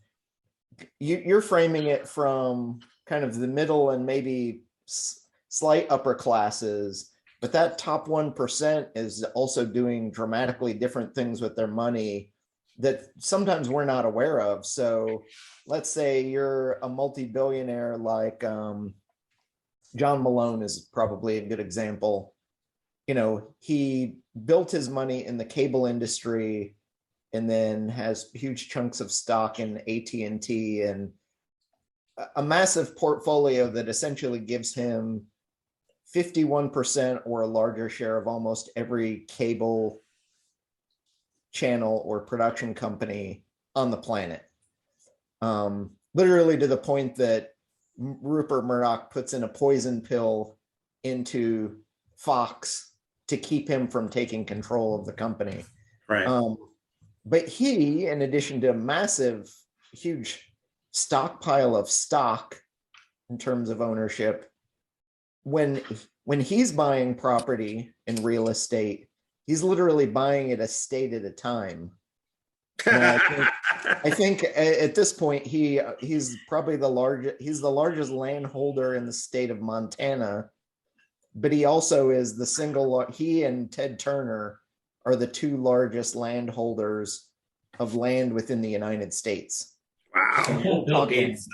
You're framing it from kind of the middle and maybe slight upper classes, but that top 1% is also doing dramatically different things with their money that sometimes we're not aware of. So let's say you're a multi-billionaire like John Malone is probably a good example. He built his money in the cable industry and then has huge chunks of stock in AT&T and a massive portfolio that essentially gives him 51% or a larger share of almost every cable channel or production company on the planet. Literally to the point that Rupert Murdoch puts in a poison pill into Fox to keep him from taking control of the company.
Right.
But he, in addition to a massive, huge stockpile of stock in terms of ownership, when he's buying property and real estate, he's literally buying it a state at a time. I think at this point he's probably the largest landholder in the state of Montana, but he also is he and Ted Turner are the two largest landholders of land within the United States.
Wow.
Bill Gates,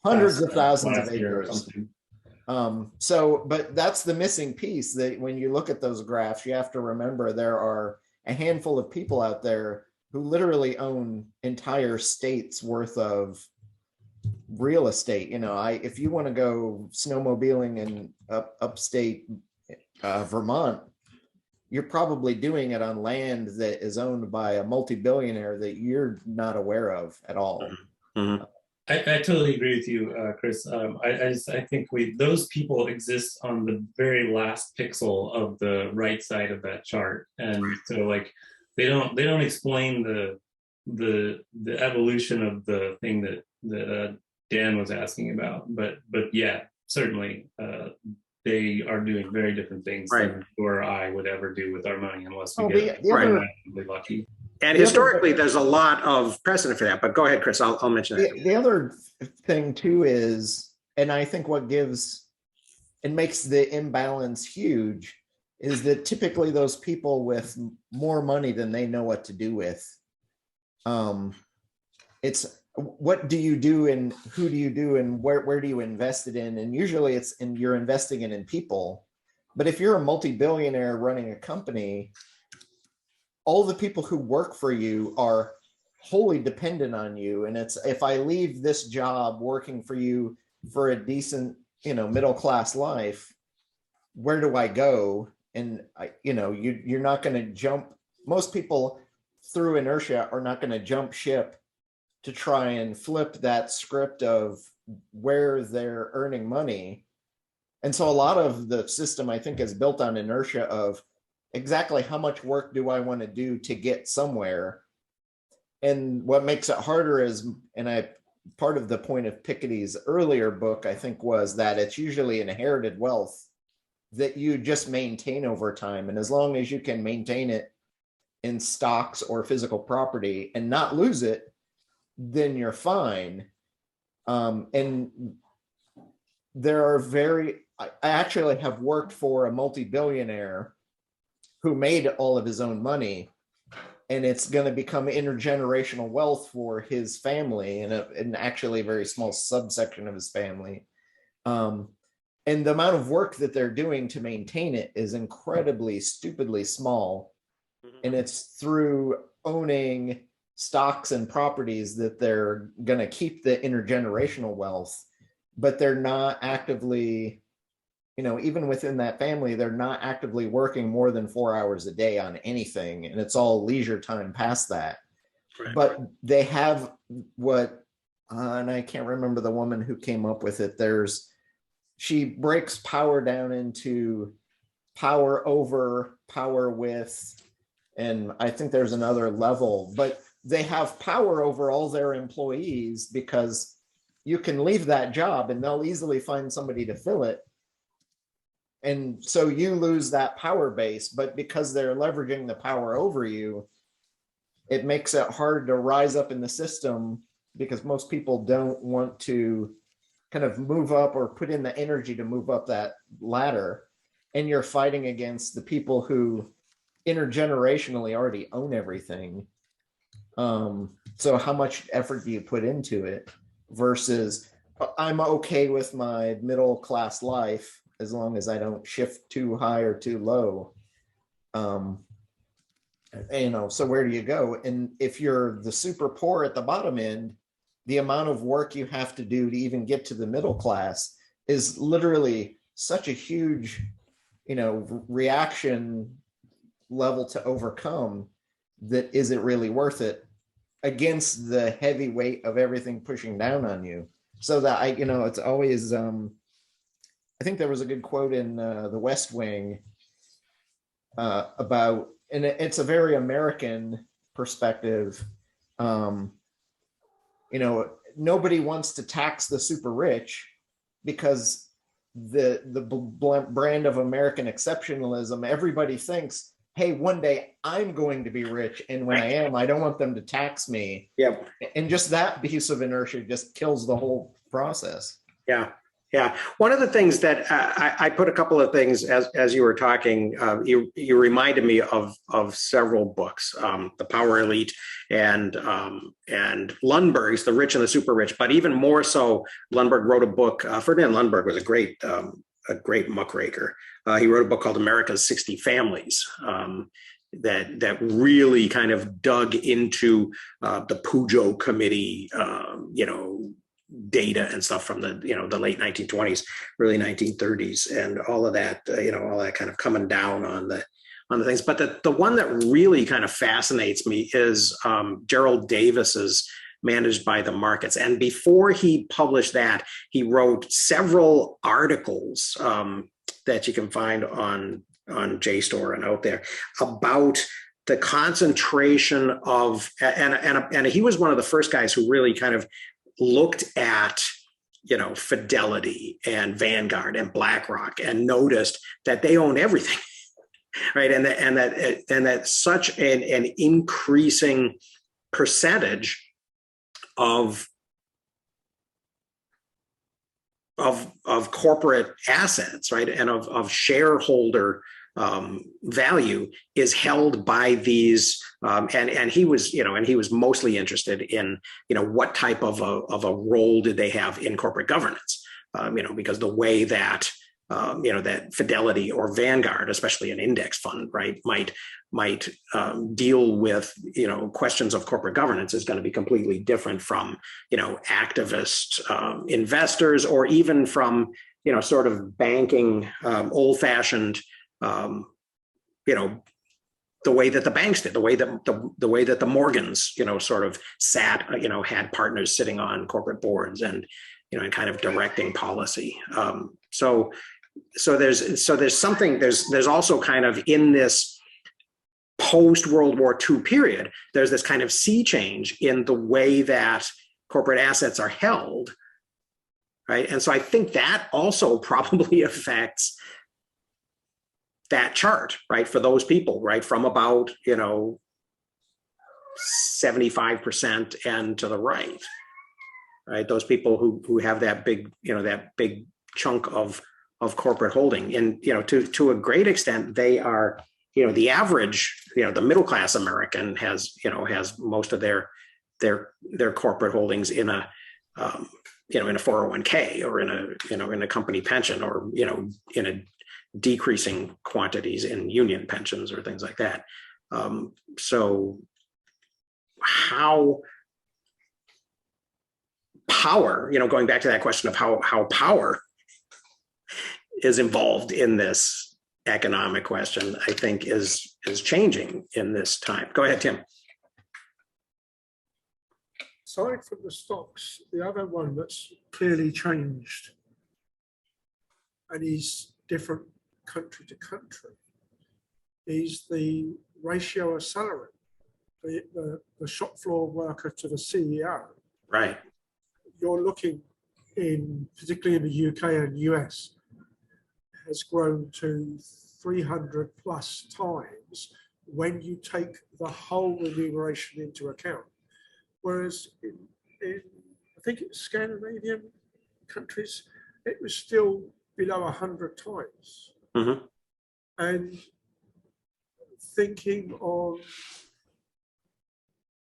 hundreds of thousands of
last year or
acres.
something.
But that's the missing piece, that when you look at those graphs, you have to remember there are a handful of people out there who literally own entire states worth of real estate. If you want to go snowmobiling in upstate Vermont, you're probably doing it on land that is owned by a multi-billionaire that you're not aware of at all.
Mhm.
I totally agree with you, Chris. I think those people exist on the very last pixel of the right side of that chart, and so like they don't explain the evolution of the thing that Dan was asking about. But yeah, certainly they are doing very different things than you or I would ever do with our money, unless we get really lucky.
And historically, there's a lot of precedent for that. But go ahead, Chris. I'll mention that.
The other thing too is, and I think what gives and makes the imbalance huge, is that typically those people with more money than they know what to do with. It's what do you do and who do you do and where do you invest it in? And usually you're investing it in people. But if you're a multi-billionaire running a company, all the people who work for you are wholly dependent on you. And it's, if I leave this job working for you for a decent, middle-class life, where do I go? And you're not going to jump. Most people through inertia are not going to jump ship to try and flip that script of where they're earning money. And so a lot of the system, I think, is built on inertia of exactly how much work do I want to do to get somewhere. And what makes it harder is, part of the point of Piketty's earlier book, I think, was that it's usually inherited wealth that you just maintain over time. And as long as you can maintain it in stocks or physical property and not lose it, then you're fine. And there are I actually have worked for a multi-billionaire who made all of his own money, and it's going to become intergenerational wealth for his family and actually a very small subsection of his family. And the amount of work that they're doing to maintain it is incredibly, stupidly small. And it's through owning stocks and properties that they're going to keep the intergenerational wealth, but they're not actively, even within that family, they're not actively working more than 4 hours a day on anything. And it's all leisure time past that. Right. But they have and I can't remember the woman who came up with it. She breaks power down into power over, power with, and I think there's another level, but they have power over all their employees because you can leave that job and they'll easily find somebody to fill it. And so you lose that power base, but because they're leveraging the power over you, it makes it hard to rise up in the system because most people don't want to kind of move up or put in the energy to move up that ladder. And you're fighting against the people who intergenerationally already own everything. So how much effort do you put into it versus I'm okay with my middle class life as long as I don't shift too high or too low. So where do you go? And if you're the super poor at the bottom end, the amount of work you have to do to even get to the middle class is literally such a huge, reaction level to overcome, that isn't really worth it against the heavy weight of everything pushing down on you. So that it's always, I think there was a good quote in The West Wing about, and it's a very American perspective. Nobody wants to tax the super rich because the brand of American exceptionalism, everybody thinks, hey, one day I'm going to be rich, and when I am, I don't want them to tax me.
Yep.
And just that piece of inertia just kills the whole process.
Yeah. Yeah. One of the things that I put a couple of things as you were talking, you reminded me of several books, The Power Elite and Lundberg's The Rich and the Super Rich. But even more so, Lundberg wrote a book. Ferdinand Lundberg was a great muckraker. He wrote a book called America's 60 Families. That really kind of dug into the Pujo Committee, data and stuff from the late 1920s, early 1930s, and all of that, all that kind of coming down on the things. But the one that really kind of fascinates me is Gerald Davis's Managed by the Markets. And before he published that, he wrote several articles that you can find on JSTOR and out there about the concentration of, and he was one of the first guys who really kind of looked at, Fidelity and Vanguard and BlackRock and noticed that they owned everything, right? And that such an increasing percentage of corporate assets, right, and of shareholder value is held by these, and he was mostly interested in what type of a role did they have in corporate governance, because the way that that Fidelity or Vanguard, especially an index fund, right, might deal with questions of corporate governance is going to be completely different from activist investors, or even from sort of banking, old-fashioned, the way that the banks did, the way that the Morgans sort of sat, had partners sitting on corporate boards and and kind of directing policy. So there's something, there's also kind of in this post World War II period, there's this kind of sea change in the way that corporate assets are held, right? And so I think that also probably affects that chart, right, for those people, right, from about 75% and to the right, right, those people who have that big chunk of corporate holding, and to a great extent they are, the average, the middle class American has most of their corporate holdings in a in a 401k or in a company pension, or in a decreasing quantities in union pensions or things like that. So how power, going back to that question of how power is involved in this economic question, I think is changing in this time. Go ahead, Tim.
Aside from the stocks, the other one that's clearly changed and is different country to country is the ratio of salary, the shop floor worker to the CEO.
Right.
You're looking particularly in the UK and US, has grown to 300 plus times when you take the whole remuneration into account. Whereas in I think it's Scandinavian countries, it was still below 100 times.
Mm-hmm.
And thinking of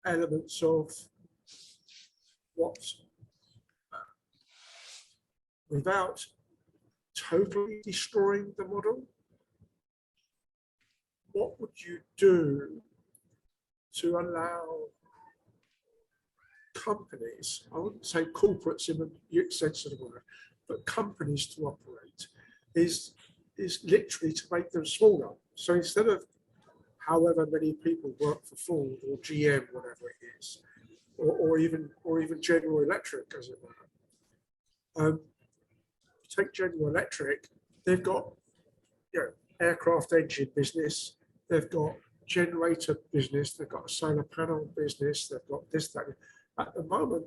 elements of what, without totally destroying the model, what would you do to allow companies, I wouldn't say corporates in the sense of the word, but companies to operate is literally to make them smaller. So instead of however many people work for Ford or GM, whatever it is, or even General Electric, as it were. Take General Electric, they've got aircraft engine business, they've got generator business, they've got a solar panel business, they've got this, that. At the moment,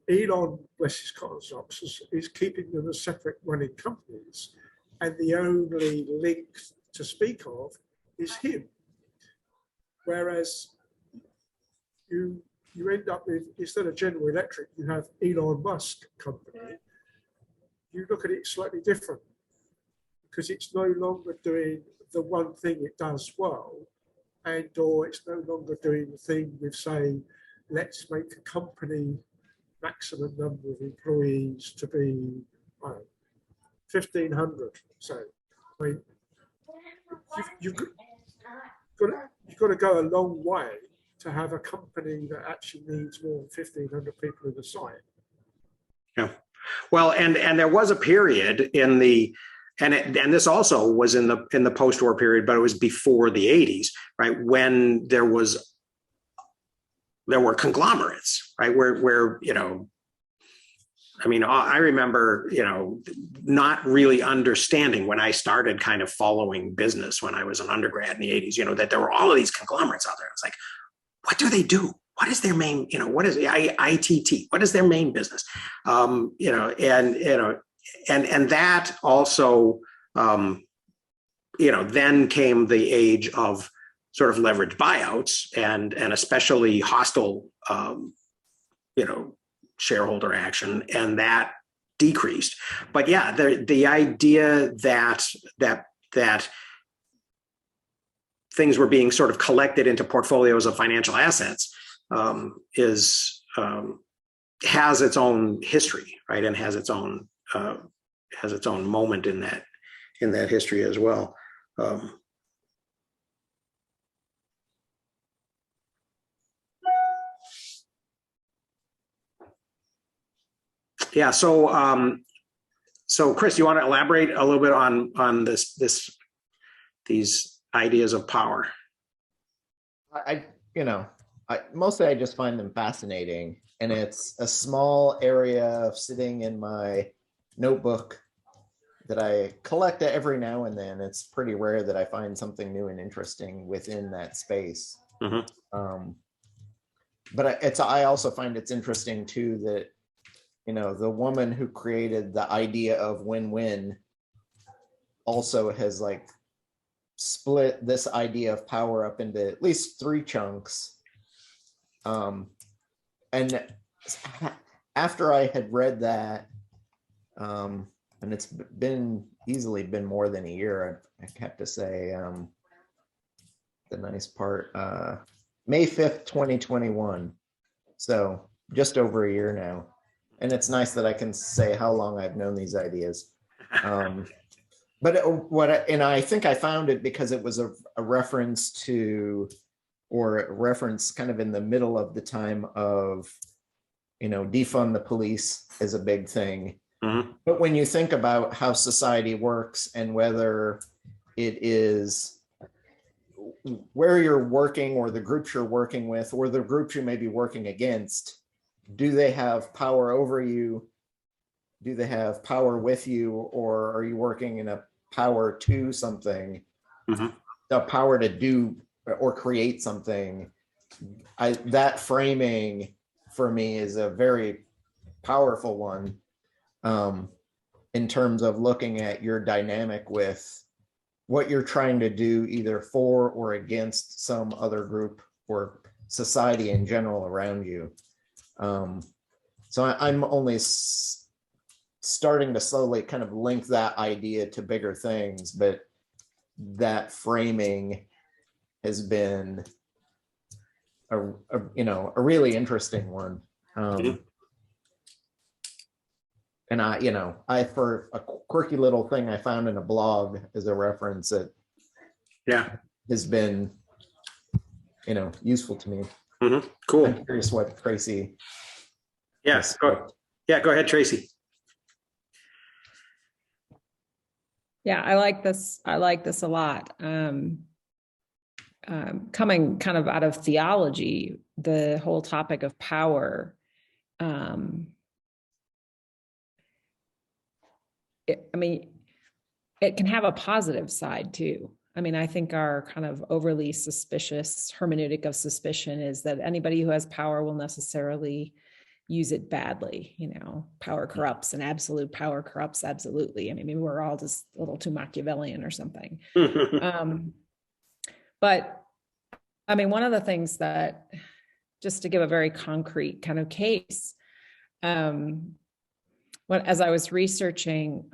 Elon, bless his cotton socks, is keeping them as separate running companies, and the only link to speak of is him. Whereas you end up with, instead of General Electric, you have Elon Musk company. You look at it slightly different because it's no longer doing the one thing it does well, or it's no longer doing the thing with, say, let's make a company maximum number of employees to be 1,500. So, I mean, you've got to go a long way to have a company that actually needs more than 1,500 people in the site.
Yeah. Well, and there was a period in the, and this also was in the post-war period, but it was before the 80s, right? When there were conglomerates, right? Where I mean, I remember, not really understanding when I started kind of following business when I was an undergrad in the 80s, that there were all of these conglomerates out there. I was like, what do they do? What is their main, what is the ITT? What is their main business? And that also, then came the age of sort of leveraged buyouts and especially hostile, shareholder action, and that decreased. But yeah, the idea that things were being sort of collected into portfolios of financial assets has its own history, right, and has its own moment in that history as well. Yeah. So Chris, you want to elaborate a little bit on these ideas of power?
Mostly I just find them fascinating, and it's a small area of sitting in my notebook that I collect every now and then. It's pretty rare that I find something new and interesting within that space. Mm-hmm. But I also find it's interesting too that the woman who created the idea of win-win also has split this idea of power up into at least 3 chunks. And after I had read that, and it's easily been more than a year, I have to say, the nice part, May 5th, 2021. So just over a year now. And it's nice that I can say how long I've known these ideas. But I think I found it because it was a reference to, or a reference kind of in the middle of the time of, defund the police is a big thing. Mm-hmm. But when you think about how society works and whether it is where you're working or the groups you're working with or the groups you may be working against, do they have power over you? Do they have power with you? Or are you working in a power to something? Mm-hmm. The power to do or create something. That framing for me is a very powerful one in terms of looking at your dynamic with what you're trying to do either for or against some other group or society in general around you. So I'm only starting to slowly kind of link that idea to bigger things, but that framing has been a really interesting one. And I for a quirky little thing I found in a blog as a reference that has been useful to me.
Cool.
I'm curious what Tracy.
Yes. Go ahead, Tracy.
Yeah, I like this. I like this a lot. Coming kind of out of theology, the whole topic of power. It can have a positive side too. I mean, I think our kind of overly suspicious hermeneutic of suspicion is that anybody who has power will necessarily use it badly. Power corrupts, and absolute power corrupts absolutely. I mean, maybe we're all just a little too Machiavellian or something. But I mean, one of the things that, just to give a very concrete kind of case, as I was researching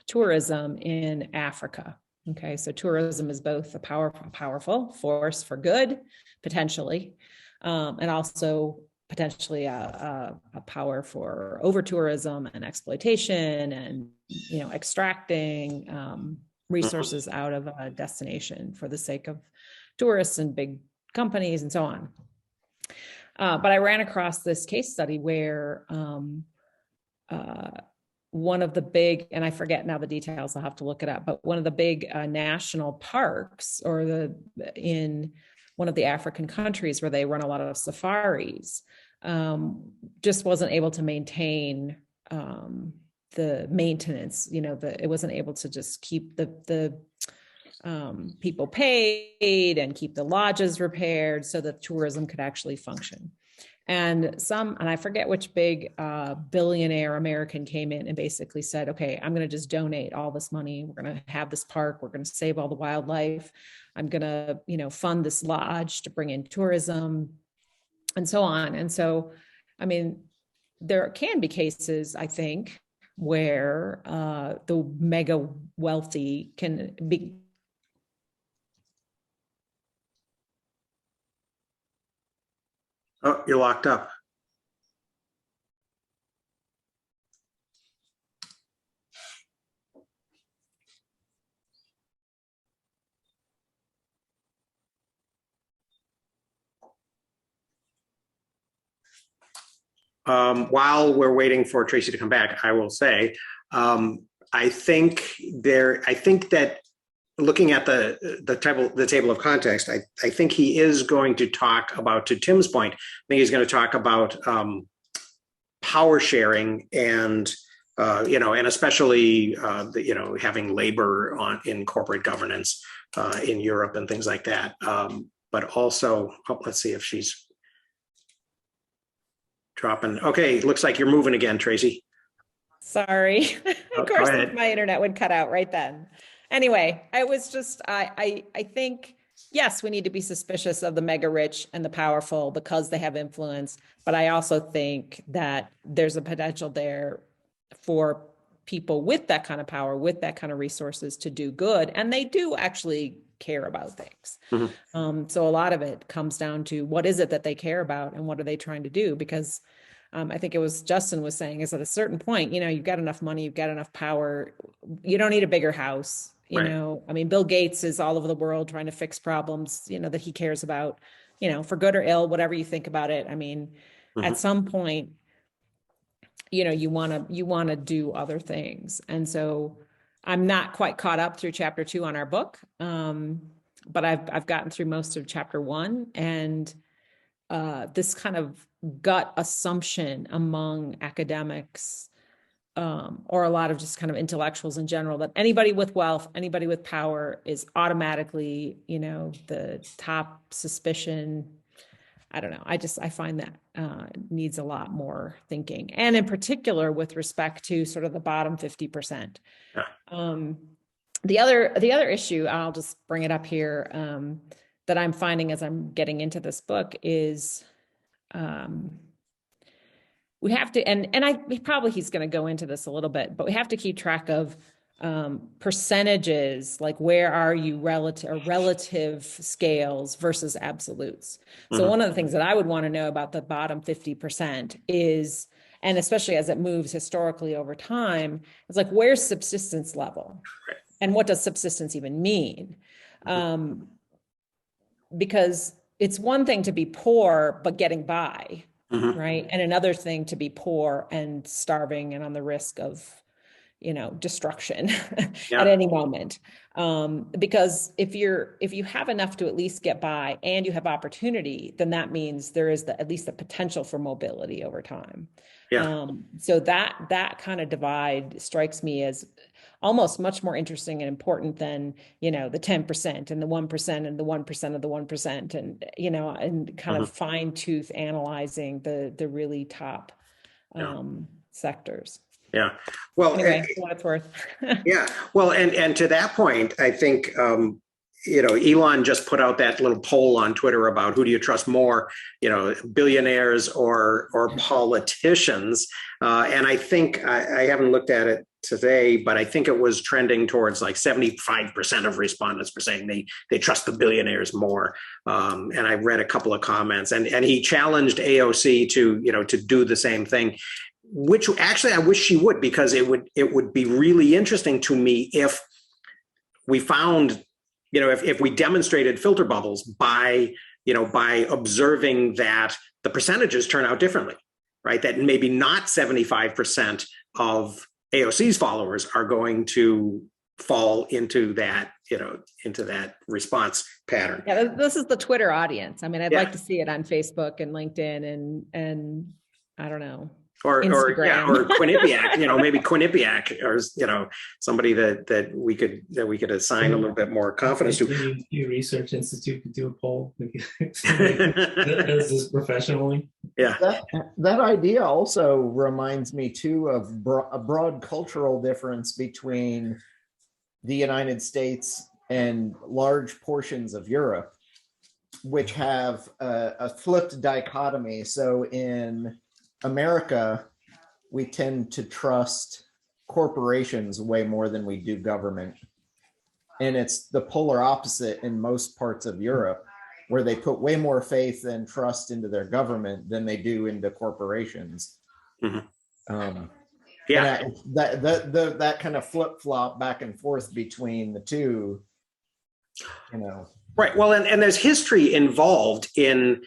tourism in Africa. Okay, so tourism is both a powerful force for good, potentially, and also potentially a power for over tourism and exploitation and extracting resources out of a destination for the sake of tourists and big companies and so on. But I ran across this case study where one of the big, and I forget now the details, I'll have to look it up, but one of the big national parks in one of the African countries where they run a lot of safaris, just wasn't able to maintain the maintenance, it wasn't able to just keep the people paid and keep the lodges repaired so that tourism could actually function. And I forget which big billionaire American came in and basically said, okay, I'm going to just donate all this money. We're going to have this park. We're going to save all the wildlife. I'm going to, fund this lodge to bring in tourism and so on. And so, I mean, there can be cases, I think, where the mega wealthy can be.
Oh, you're locked up. While we're waiting for Tracy to come back, I will say, I think that looking at the table of context, I think he is going to talk about, to Tim's point, I think he's going to talk about power sharing and and especially having labor in corporate governance in Europe and things like that. But also, let's see if she's dropping. Okay, looks like you're moving again, Tracy.
Sorry. Of course, my internet would cut out right then. Anyway, I was just, I think, yes, we need to be suspicious of the mega rich and the powerful because they have influence. But I also think that there's a potential there for people with that kind of power, with that kind of resources to do good. And they do actually care about things. Mm-hmm. So a lot of it comes down to what is it that they care about and what are they trying to do? Because I think it was Justin was saying is at a certain point, you've got enough money, you've got enough power. You don't need a bigger house. I mean, Bill Gates is all over the world trying to fix problems, that he cares about, for good or ill, whatever you think about it. I mean, at some point, you want to do other things. And so I'm not quite caught up through chapter 2 on our book. But I've gotten through most of chapter 1, and this kind of gut assumption among academics, or a lot of just kind of intellectuals in general, that anybody with wealth, anybody with power is automatically, the top suspicion. I don't know. I find that needs a lot more thinking, and in particular with respect to sort of the bottom 50%. Yeah. The other issue, I'll just bring it up here, that I'm finding as I'm getting into this book is, we have to, and probably he's going to go into this a little bit, but we have to keep track of percentages, like where are you relative scales versus absolutes. So one of the things that I would want to know about the bottom 50% is, and especially as it moves historically over time, it's like, where's subsistence level? And what does subsistence even mean? because it's one thing to be poor, but getting by,
Mhm.
right? And another thing to be poor and starving and on the risk of, destruction
Yeah.
at any moment. Because if you have enough to at least get by and you have opportunity, then that means there is at least the potential for mobility over time.
Yeah.
So that kind of divide strikes me as almost much more interesting and important than, the 10% and the 1% and the 1% of the 1%, and, and kind
Mhm.
of fine tooth analyzing the really top
Yeah.
sectors.
Yeah. Well,
Anyway, for what it's worth.
yeah. Well, and to that point, I think Elon just put out that little poll on Twitter about who do you trust more, billionaires or politicians, and I think I haven't looked at it today, but I think it was trending towards like 75% of respondents were saying they trust the billionaires more. And I read a couple of comments, and he challenged AOC to do the same thing, which actually I wish she would, because it would be really interesting to me if we found, if we demonstrated filter bubbles by observing that the percentages turn out differently, right? That maybe not 75% of AOC's followers are going to fall into that, into that response pattern.
Yeah, this is the Twitter audience. I mean, I'd
Yeah.
like to see it on Facebook and LinkedIn and I don't know.
Or
Instagram.
or Quinnipiac, maybe Quinnipiac, or somebody that we could assign a little bit more confidence to.
Your research institute could do a poll. Does this professionally?
Yeah.
That idea also reminds me too of a broad cultural difference between the United States and large portions of Europe, which have a flipped dichotomy. So in America, we tend to trust corporations way more than we do government. And it's the polar opposite in most parts of Europe, where they put way more faith and trust into their government than they do into corporations.
Mm-hmm.
Yeah, that kind of flip flop back and forth between the two,
Right. Well, and there's history involved in,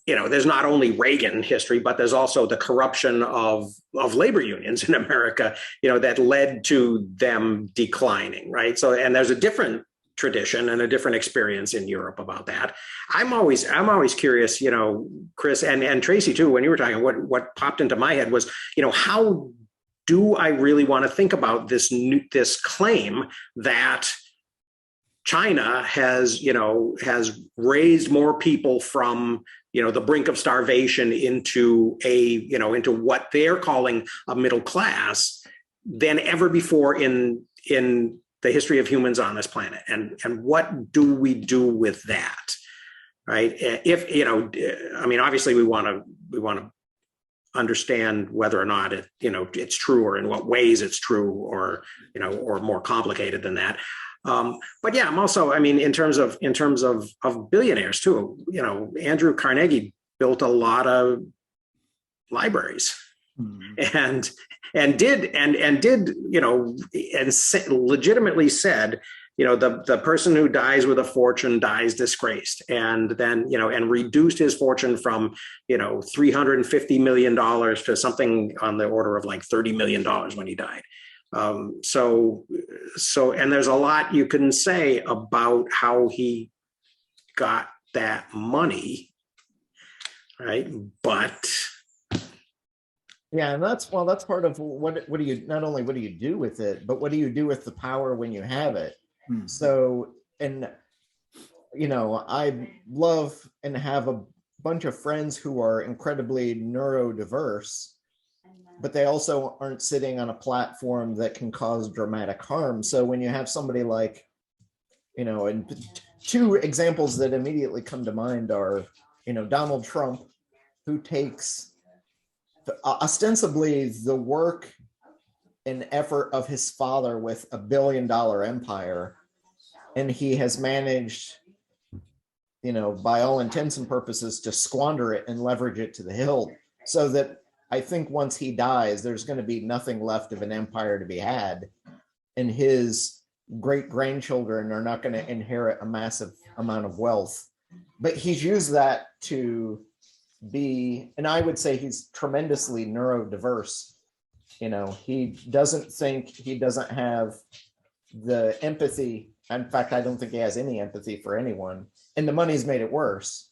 there's not only Reagan history, but there's also the corruption of labor unions in America, that led to them declining, right? So, and there's a different tradition and a different experience in Europe about that. I'm always curious, Chris and Tracy too, when you were talking, what popped into my head was, how do I really want to think about this claim that China has raised more people from, the brink of starvation into into what they're calling a middle class than ever before in the history of humans on this planet. And what do we do with that? Right. If, obviously we want to understand whether or not it's true, or in what ways it's true, or more complicated than that. But yeah, I'm also, in terms of billionaires too, Andrew Carnegie built a lot of libraries, and legitimately said, the person who dies with a fortune dies disgraced, and then, and reduced his fortune from, $350 million to something on the order of like $30 million when he died. So, and there's a lot you can say about how he got that money, right? But
yeah, and that's part of what do you, not only what do you do with it, but what do you do with the power when you have it? So, and I love and have a bunch of friends who are incredibly neurodiverse, but they also aren't sitting on a platform that can cause dramatic harm. So when you have somebody like, and two examples that immediately come to mind are, Donald Trump, who takes ostensibly the work and effort of his father with $1 billion empire, and he has managed, by all intents and purposes, to squander it and leverage it to the hilt, so that I think once he dies, there's going to be nothing left of an empire to be had, and his great grandchildren are not going to inherit a massive amount of wealth. But he's used that to be, and I would say he's tremendously neurodiverse. You know, he doesn't think, he doesn't have the empathy. In fact, I don't think he has any empathy for anyone. And the money's made it worse.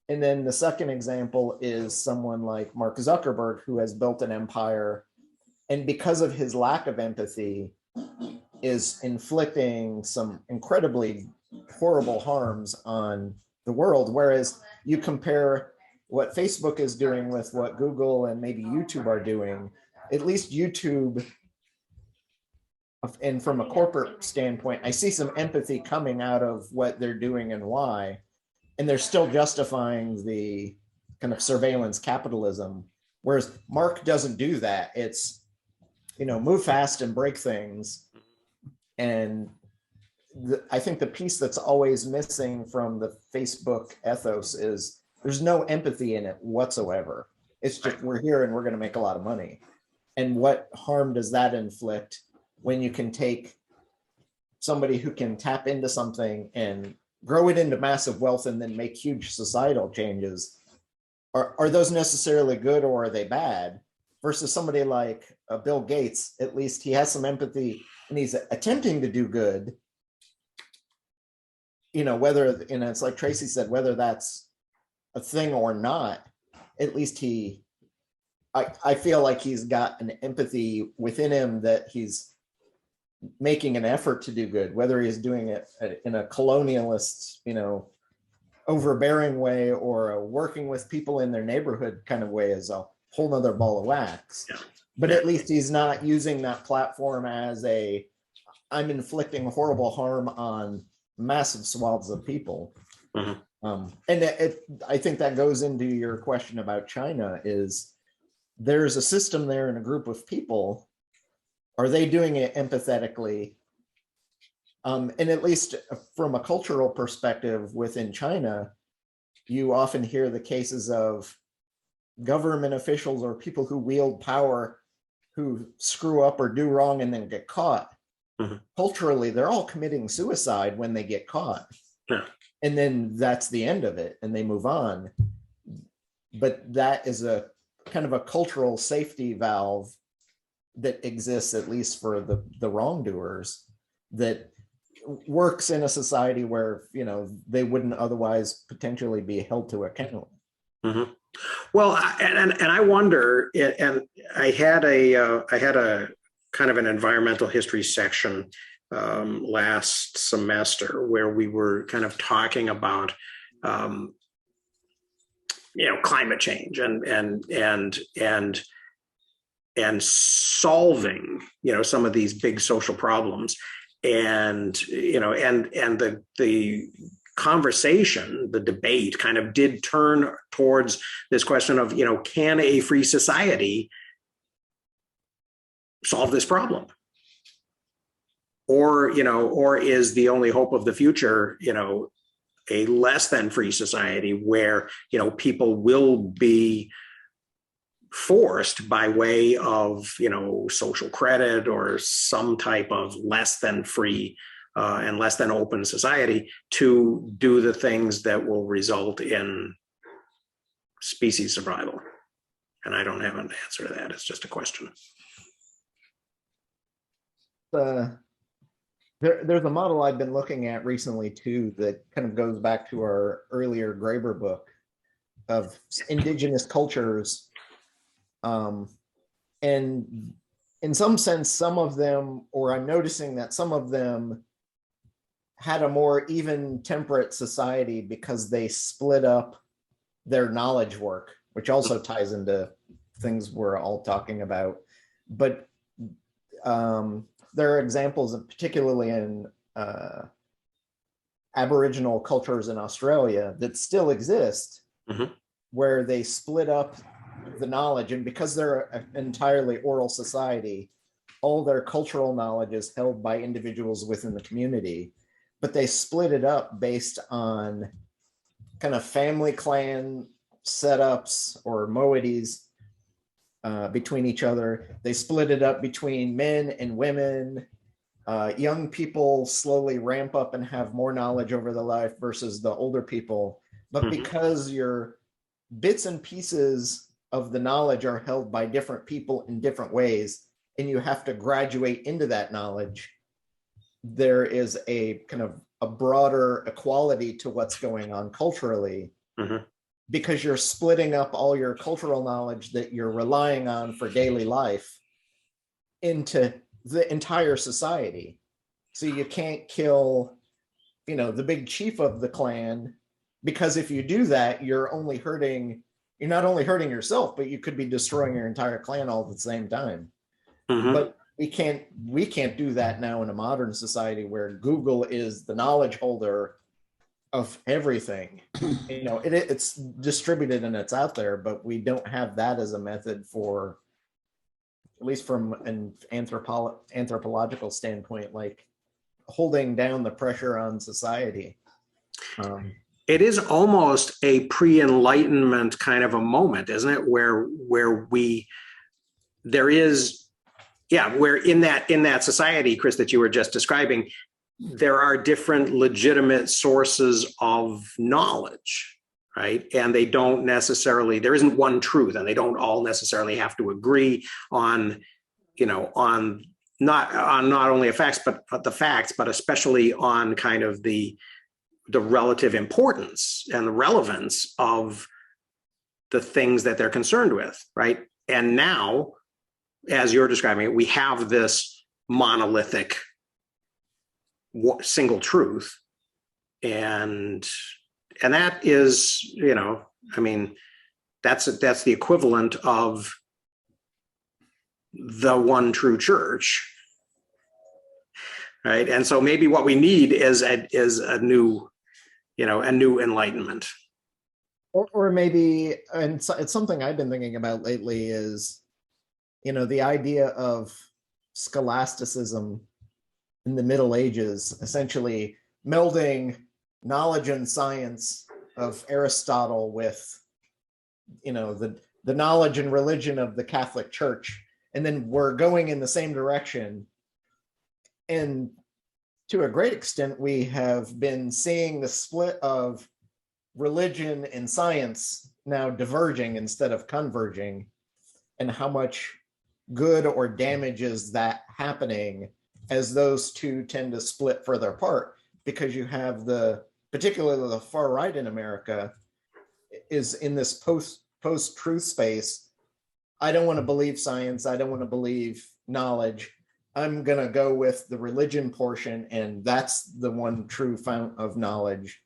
And then the second example is someone like Mark Zuckerberg, who has built an empire, and because of his lack of empathy, is inflicting some incredibly horrible harms on the world. Whereas you compare what Facebook is doing with what Google and maybe YouTube are doing, at least YouTube, and from a corporate standpoint, I see some empathy coming out of what they're doing and why. And they're still justifying the kind of surveillance capitalism. Whereas Mark doesn't do that. It's, you know, move fast and break things. And I think the piece that's always missing from the Facebook ethos is there's no empathy in it whatsoever. It's just, we're here and we're going to make a lot of money. And what harm does that inflict when you can take somebody who can tap into something and grow it into massive wealth and then make huge societal changes? Are those necessarily good, or are they bad? Versus somebody like Bill Gates, at least he has some empathy and he's attempting to do good. You know, whether, you know, it's like Tracy said, whether that's a thing or not, at least I feel like he's got an empathy within him that he's making an effort to do good, whether he's doing it in a colonialist, you know, overbearing way, or a working with people in their neighborhood kind of way is a whole nother ball of wax. Yeah. But at least he's not using that platform as I'm inflicting horrible harm on massive swaths of people. Mm-hmm. I think that goes into your question about China, is there's a system there and a group of people. Are they doing it empathetically? And at least from a cultural perspective within China, you often hear the cases of government officials or people who wield power who screw up or do wrong and then get caught. Mm-hmm. Culturally, they're all committing suicide when they get caught. Yeah. And then that's the end of it and they move on. But that is a kind of a cultural safety valve that exists, at least for the wrongdoers, that works in a society where, you know, they wouldn't otherwise potentially be held to account.
Mm-hmm. Well, and I wonder, and I had a kind of an environmental history section last semester where we were kind of talking about you know, climate change and solving, you know, some of these big social problems, and you know, and the conversation, the debate kind of did turn towards this question of, you know, can a free society solve this problem? Or, you know, or is the only hope of the future, you know, a less than free society where, you know, people will be forced by way of, you know, social credit or some type of less than free and less than open society to do the things that will result in species survival? And I don't have an answer to that. It's just a question.
There's a model I've been looking at recently too that kind of goes back to our earlier Graeber book of indigenous cultures. And in some sense, some of them, or I'm noticing that some of them had a more even temperate society because they split up their knowledge work, which also ties into things we're all talking about. But there are examples of, particularly in Aboriginal cultures in Australia, that still exist, mm-hmm. where they split up the knowledge, and because they're an entirely oral society, all their cultural knowledge is held by individuals within the community, but they split it up based on kind of family clan setups or moieties between each other. They split it up between men and women, young people slowly ramp up and have more knowledge over their life versus the older people. But
Mhm.
because your bits and pieces of the knowledge are held by different people in different ways, and you have to graduate into that knowledge, there is a kind of a broader equality to what's going on culturally,
Mhm.
because you're splitting up all your cultural knowledge that you're relying on for daily life into the entire society. So you can't kill, the big chief of the clan, because if you do that, you're not only hurting yourself, but you could be destroying your entire clan all at the same time.
Mhm.
But we can't do that now in a modern society where Google is the knowledge holder of everything. It's distributed and it's out there, but we don't have that as a method for, at least from an anthropological standpoint, like holding down the pressure on society.
It is almost a pre-enlightenment kind of a moment, isn't it? Where in that society, Chris, that you were just describing, there are different legitimate sources of knowledge, right? And they don't necessarily, there isn't one truth, and they don't all necessarily have to agree on not only facts, but the facts, but especially on kind of the relative importance and the relevance of the things that they're concerned with, right? And now, as you're describing it, we have this monolithic single truth, and that is, that's the equivalent of the one true church, right? And so maybe what we need is a new enlightenment,
or maybe, and it's something I've been thinking about lately, is the idea of scholasticism in the Middle Ages, essentially melding knowledge and science of Aristotle with the knowledge and religion of the Catholic Church, and then we're going in the same direction. And to a great extent, we have been seeing the split of religion and science now diverging instead of converging, and how much good or damage is that happening as those two tend to split further apart, because you have particularly the far right in America is in this post-truth space. I don't want to believe science. I don't want to believe knowledge. I'm going to go with the religion portion, and that's the one true fount of knowledge,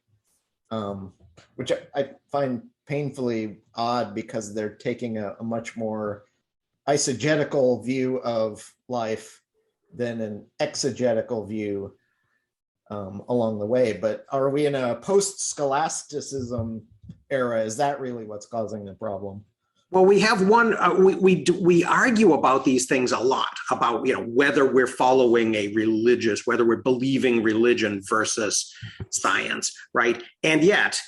which I find painfully odd, because they're taking a much more eisegetical view of life than an exegetical view along the way. But are we in a post-scholasticism era? Is that really what's causing the problem?
Well, we have one. We argue about these things a lot, about whether we're following whether we're believing religion versus science, right? And yet,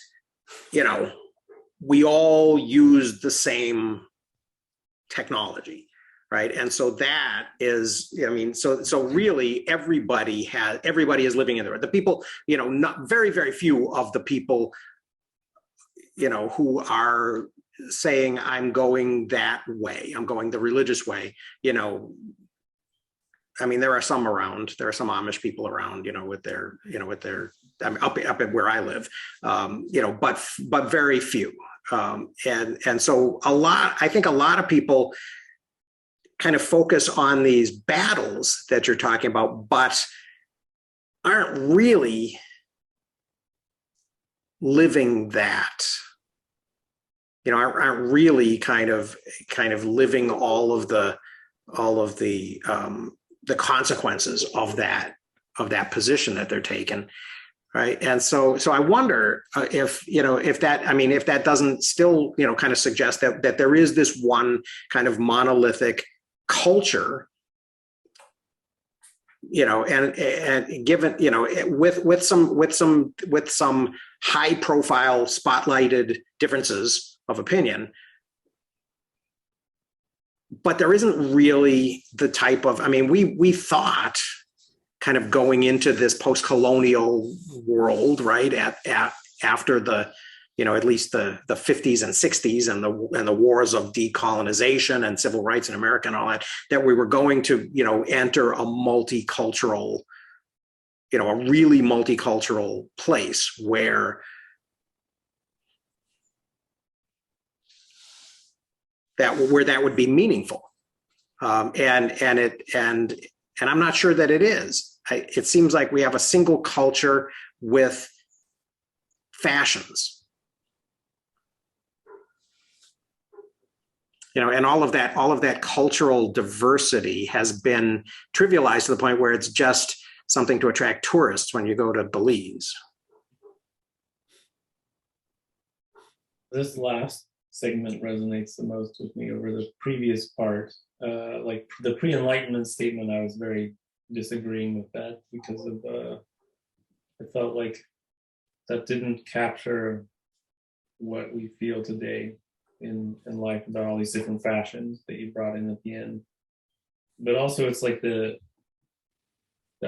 we all use the same technology, right? And so that is, so really everybody is living in the people, not very, very few of the people, who are saying, I'm going that way, I'm going the religious way, there are some around, there are some Amish people around, with their up at where I live, but very few. And so I think a lot of people kind of focus on these battles that you're talking about, but aren't really living that, aren't really kind of living all of the consequences of that position that they're taking. Right. And so I wonder if that doesn't still, kind of suggest that there is this one kind of monolithic culture, and given, with some high profile spotlighted differences of opinion, but there isn't really the type of, we thought kind of going into this post-colonial world, right? After the, at least the 50s and 60s and the wars of decolonization and civil rights in America and all that we were going to, enter a multicultural, a really multicultural place where that would be meaningful. And I'm not sure that it is. It seems like we have a single culture with fashions, and all of that cultural diversity has been trivialized to the point where it's just something to attract tourists when you go to Belize.
This last segment resonates the most with me over the previous part. Like the pre-Enlightenment statement, I was very disagreeing with that because of I felt like that didn't capture what we feel today in life about all these different fashions that you brought in at the end. But also it's like the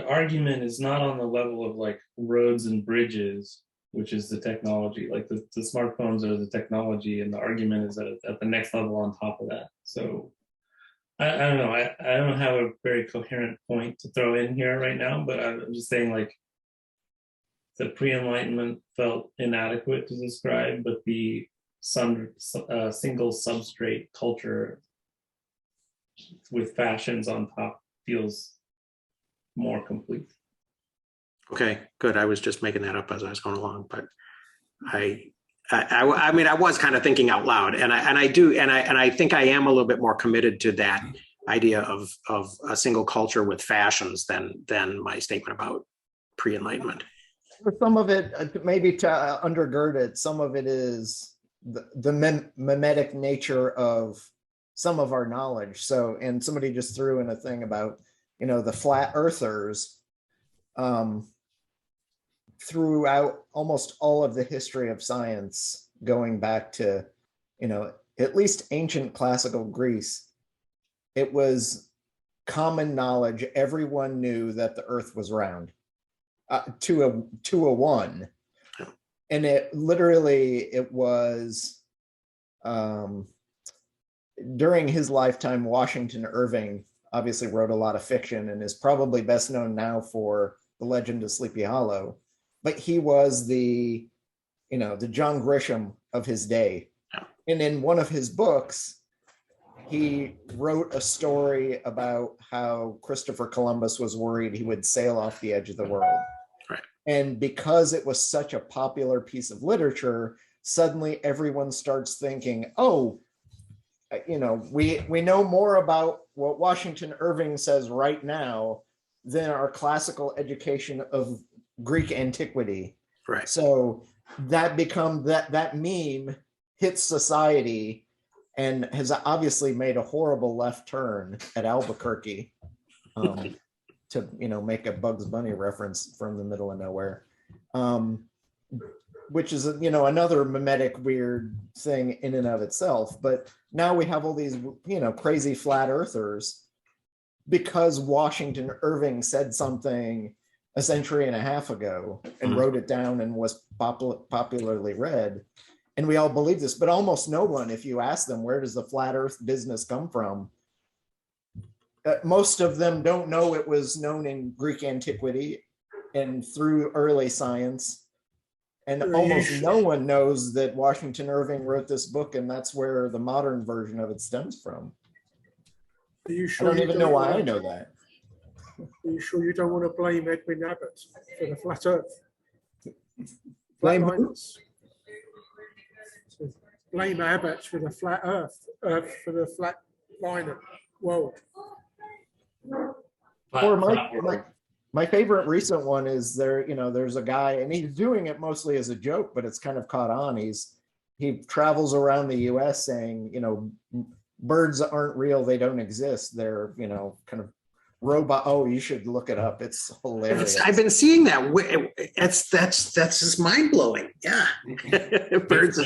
argument is not on the level of like roads and bridges, which is the technology. Like the smartphones are the technology, and the argument is at the next level on top of that. So I don't know. I don't have a very coherent point to throw in here right now, but I'm just saying like the pre-Enlightenment felt inadequate to describe, but the single substrate culture with fashions on top feels more complete.
Okay, good. I was just making that up as I was going along, but I mean, I was kind of thinking out loud, and I think I am a little bit more committed to that idea of a single culture with fashions than my statement about pre-Enlightenment.
Some of it, maybe to undergird it, some of it is the mimetic nature of some of our knowledge. So, and somebody just threw in a thing about, the flat earthers throughout almost all of the history of science, going back to, at least ancient classical Greece, it was common knowledge. Everyone knew that the earth was round. To a one, and it was during his lifetime. Washington Irving obviously wrote a lot of fiction and is probably best known now for The Legend of Sleepy Hollow, but he was the John Grisham of his day. And in one of his books, he wrote a story about how Christopher Columbus was worried he would sail off the edge of the world.
Right.
And because it was such a popular piece of literature, suddenly everyone starts thinking, oh, we know more about what Washington Irving says right now than our classical education of Greek antiquity.
Right.
So that that meme hits society and has obviously made a horrible left turn at Albuquerque to make a Bugs Bunny reference from the middle of nowhere, which is another mimetic weird thing in and of itself. But now we have all these crazy flat earthers because Washington Irving said something a century and a half ago and wrote it down and was popularly read. And we all believe this, but almost no one, if you ask them, where does the flat earth business come from? Most of them don't know it was known in Greek antiquity and through early science. And almost no one knows that Washington Irving wrote this book, and that's where the modern version of it stems from.
Are you sure?
I don't even know why I know that.
Are you sure you don't want to blame Edwin Abbott for the flat earth?
Blame who?
Blame Abbott for the flat earth, for the flat liner world.
Or my favorite recent one is there's a guy, and he's doing it mostly as a joke, but it's kind of caught on. He travels around the US saying, birds aren't real, they don't exist. They're, kind of robot. Oh, you should look it up. It's hilarious.
I've been seeing that. That's just mind blowing. Yeah. Birds.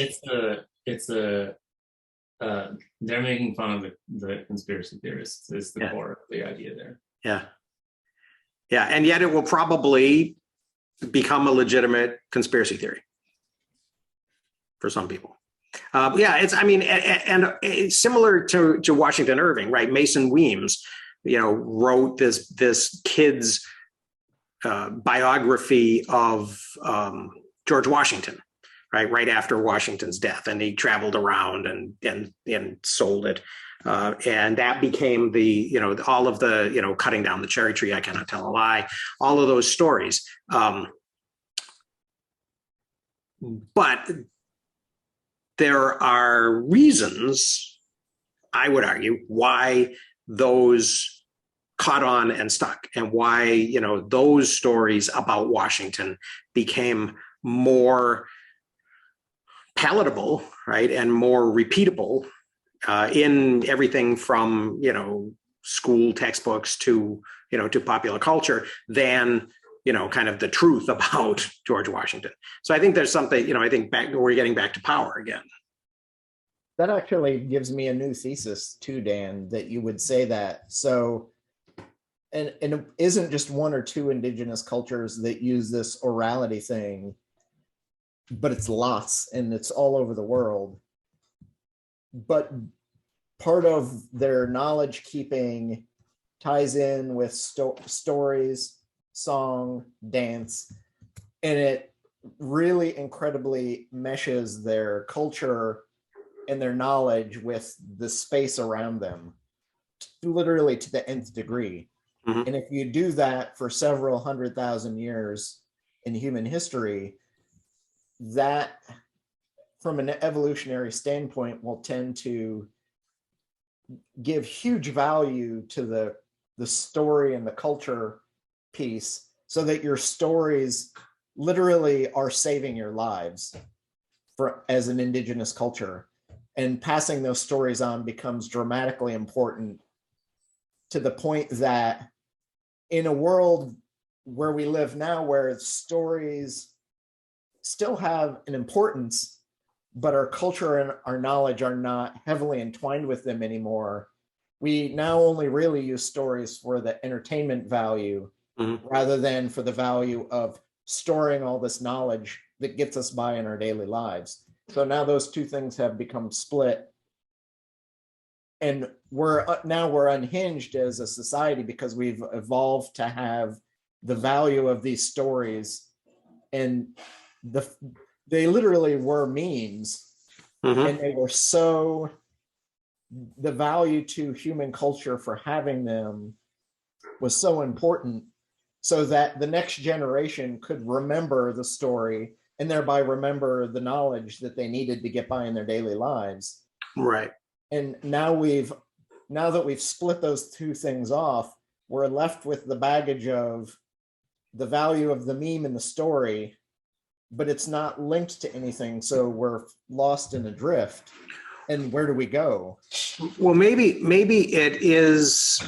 They're making fun of the conspiracy theorists is the core of the idea there.
Yeah. Yeah, and yet it will probably become a legitimate conspiracy theory for some people. Yeah, it's, I mean, and it's similar to Washington Irving, right? Mason Weems, wrote this kid's biography of George Washington, right after Washington's death, and he traveled around and sold it, and that became the all of the cutting down the cherry tree, I cannot tell a lie, all of those stories. But there are reasons, I would argue, why those caught on and stuck, and why those stories about Washington became more palatable, right, and more repeatable in everything from school textbooks to to popular culture than kind of the truth about George Washington. So I think there's something, I think we're getting back to power again.
That actually gives me a new thesis too, Dan, that you would say that. So, and it isn't just one or two indigenous cultures that use this orality thing, but it's lots, and it's all over the world. But part of their knowledge keeping ties in with stories, song, dance, and it really incredibly meshes their culture and their knowledge with the space around them, literally to the nth degree. Mm-hmm. And if you do that for several 100,000 years in human history, that from an evolutionary standpoint will tend to give huge value to the story and the culture piece, so that your stories literally are saving your lives as an indigenous culture. And passing those stories on becomes dramatically important, to the point that in a world where we live now, where stories still have an importance, but our culture and our knowledge are not heavily entwined with them anymore, we now only really use stories for the entertainment value, mm-hmm. rather than for the value of storing all this knowledge that gets us by in our daily lives. So now those two things have become split, and we're unhinged as a society because we've evolved to have the value of these stories, and they literally were memes, mm-hmm. and they were so, the value to human culture for having them was so important, so that the next generation could remember the story and thereby remember the knowledge that they needed to get by in their daily lives.
Right.
And now that we've split those two things off, we're left with the baggage of the value of the meme and the story, but it's not linked to anything. So we're lost in a drift. And where do we go?
Well, maybe it is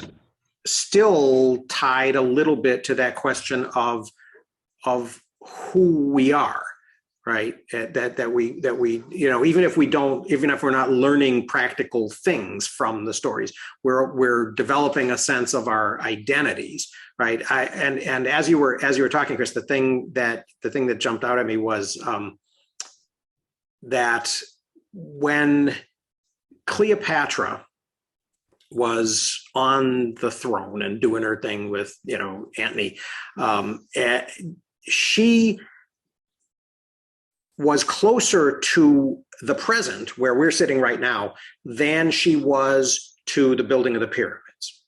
still tied a little bit to that question of who we are, right? That we even if we're not learning practical things from the stories, we're developing a sense of our identities, right? And as you were talking, Chris, the thing that jumped out at me was that when Cleopatra was on the throne and doing her thing with Antony, she was closer to the present, where we're sitting right now, than she was to the building of the pyramids.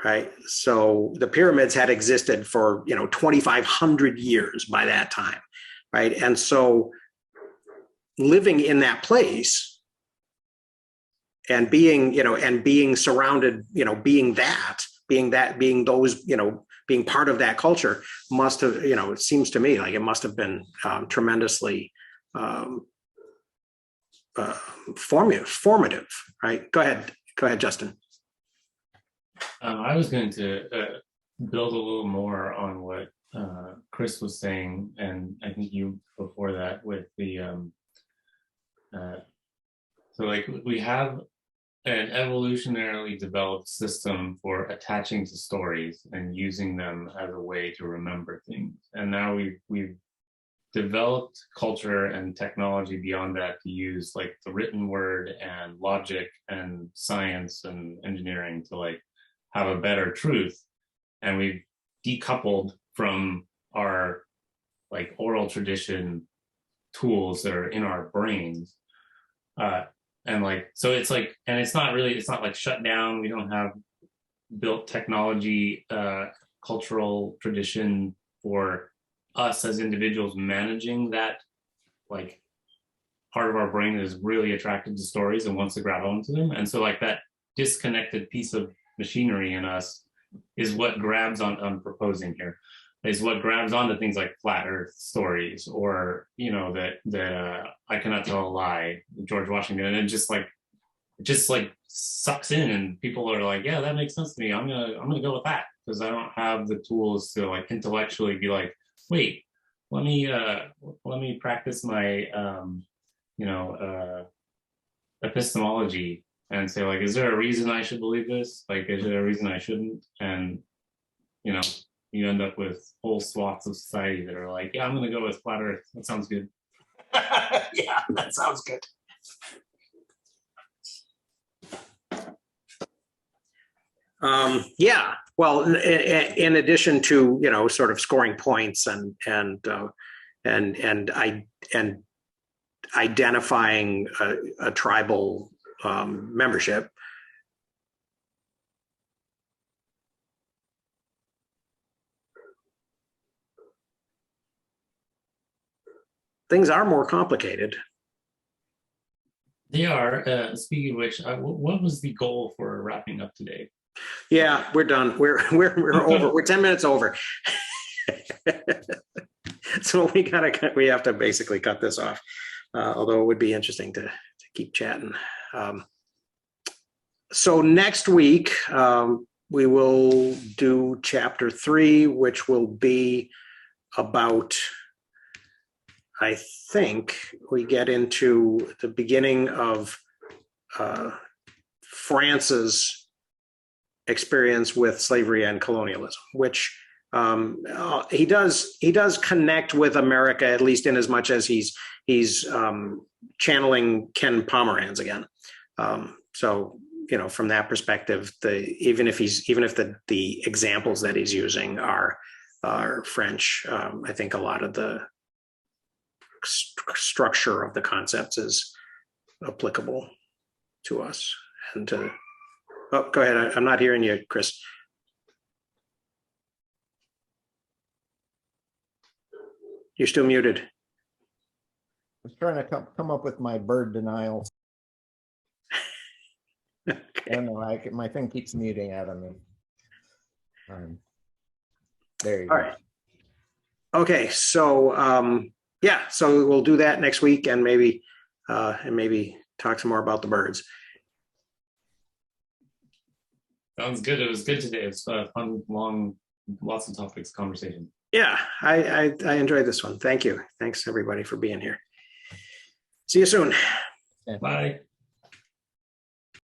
Right? So the pyramids had existed for 2,500 years by that time, right? And so living in that place and being surrounded, being part of that culture must have, it seems to me like it must have been tremendously formative, right? Go ahead, Justin.
I was going to build a little more on what Chris was saying, and I think you before that with the so like we have an evolutionarily developed system for attaching to stories and using them as a way to remember things. And now we've developed culture and technology beyond that to use like the written word and logic and science and engineering to like have a better truth. And we've decoupled from our like oral tradition tools that are in our brains. And like, so it's like, and it's not like shut down. We don't have built technology, cultural tradition for us as individuals managing that like part of our brain that is really attracted to stories and wants to grab onto them. And so like that disconnected piece of machinery in us is what grabs on, I'm proposing here, is what grabs onto things like flat earth stories, or, you know, that I cannot tell a lie, George Washington, and it just like sucks in, and people are like, yeah, that makes sense to me. I'm gonna go with that, because I don't have the tools to like intellectually be like, wait, let me practice my epistemology and say like, is there a reason I should believe this? Like, is there a reason I shouldn't? And you know, you end up with whole swaths of society that are like, yeah, I'm going to go with flat earth. That sounds good.
Yeah, that sounds good. Yeah, well, in addition to, you know, sort of scoring points and identifying a tribal membership, things are more complicated.
They are. Speaking of which, what was the goal for wrapping up today?
Yeah, we're done. We're over. We're 10 minutes over. So we have to basically cut this off. Although it would be interesting to keep chatting. So next week we will do chapter 3, which will be about, I think we get into the beginning of France's experience with slavery and colonialism, which he does connect with America, at least in as much as he's channeling Ken Pomeranz again. So, you know, from that perspective, even if the examples that he's using are French, I think a lot of the structure of the concepts is applicable to us. And go ahead. I'm not hearing you, Chris. You're still muted.
I was trying to come up with my bird denial.
Okay.
I don't know, my thing keeps muting out of me. There you go.
All right. Okay, so yeah, so we'll do that next week, and maybe talk some more about the birds.
Sounds good. It was good today. It's a fun, long, lots of topics conversation.
Yeah, I enjoyed this one. Thank you. Thanks everybody for being here. See you soon.
Bye.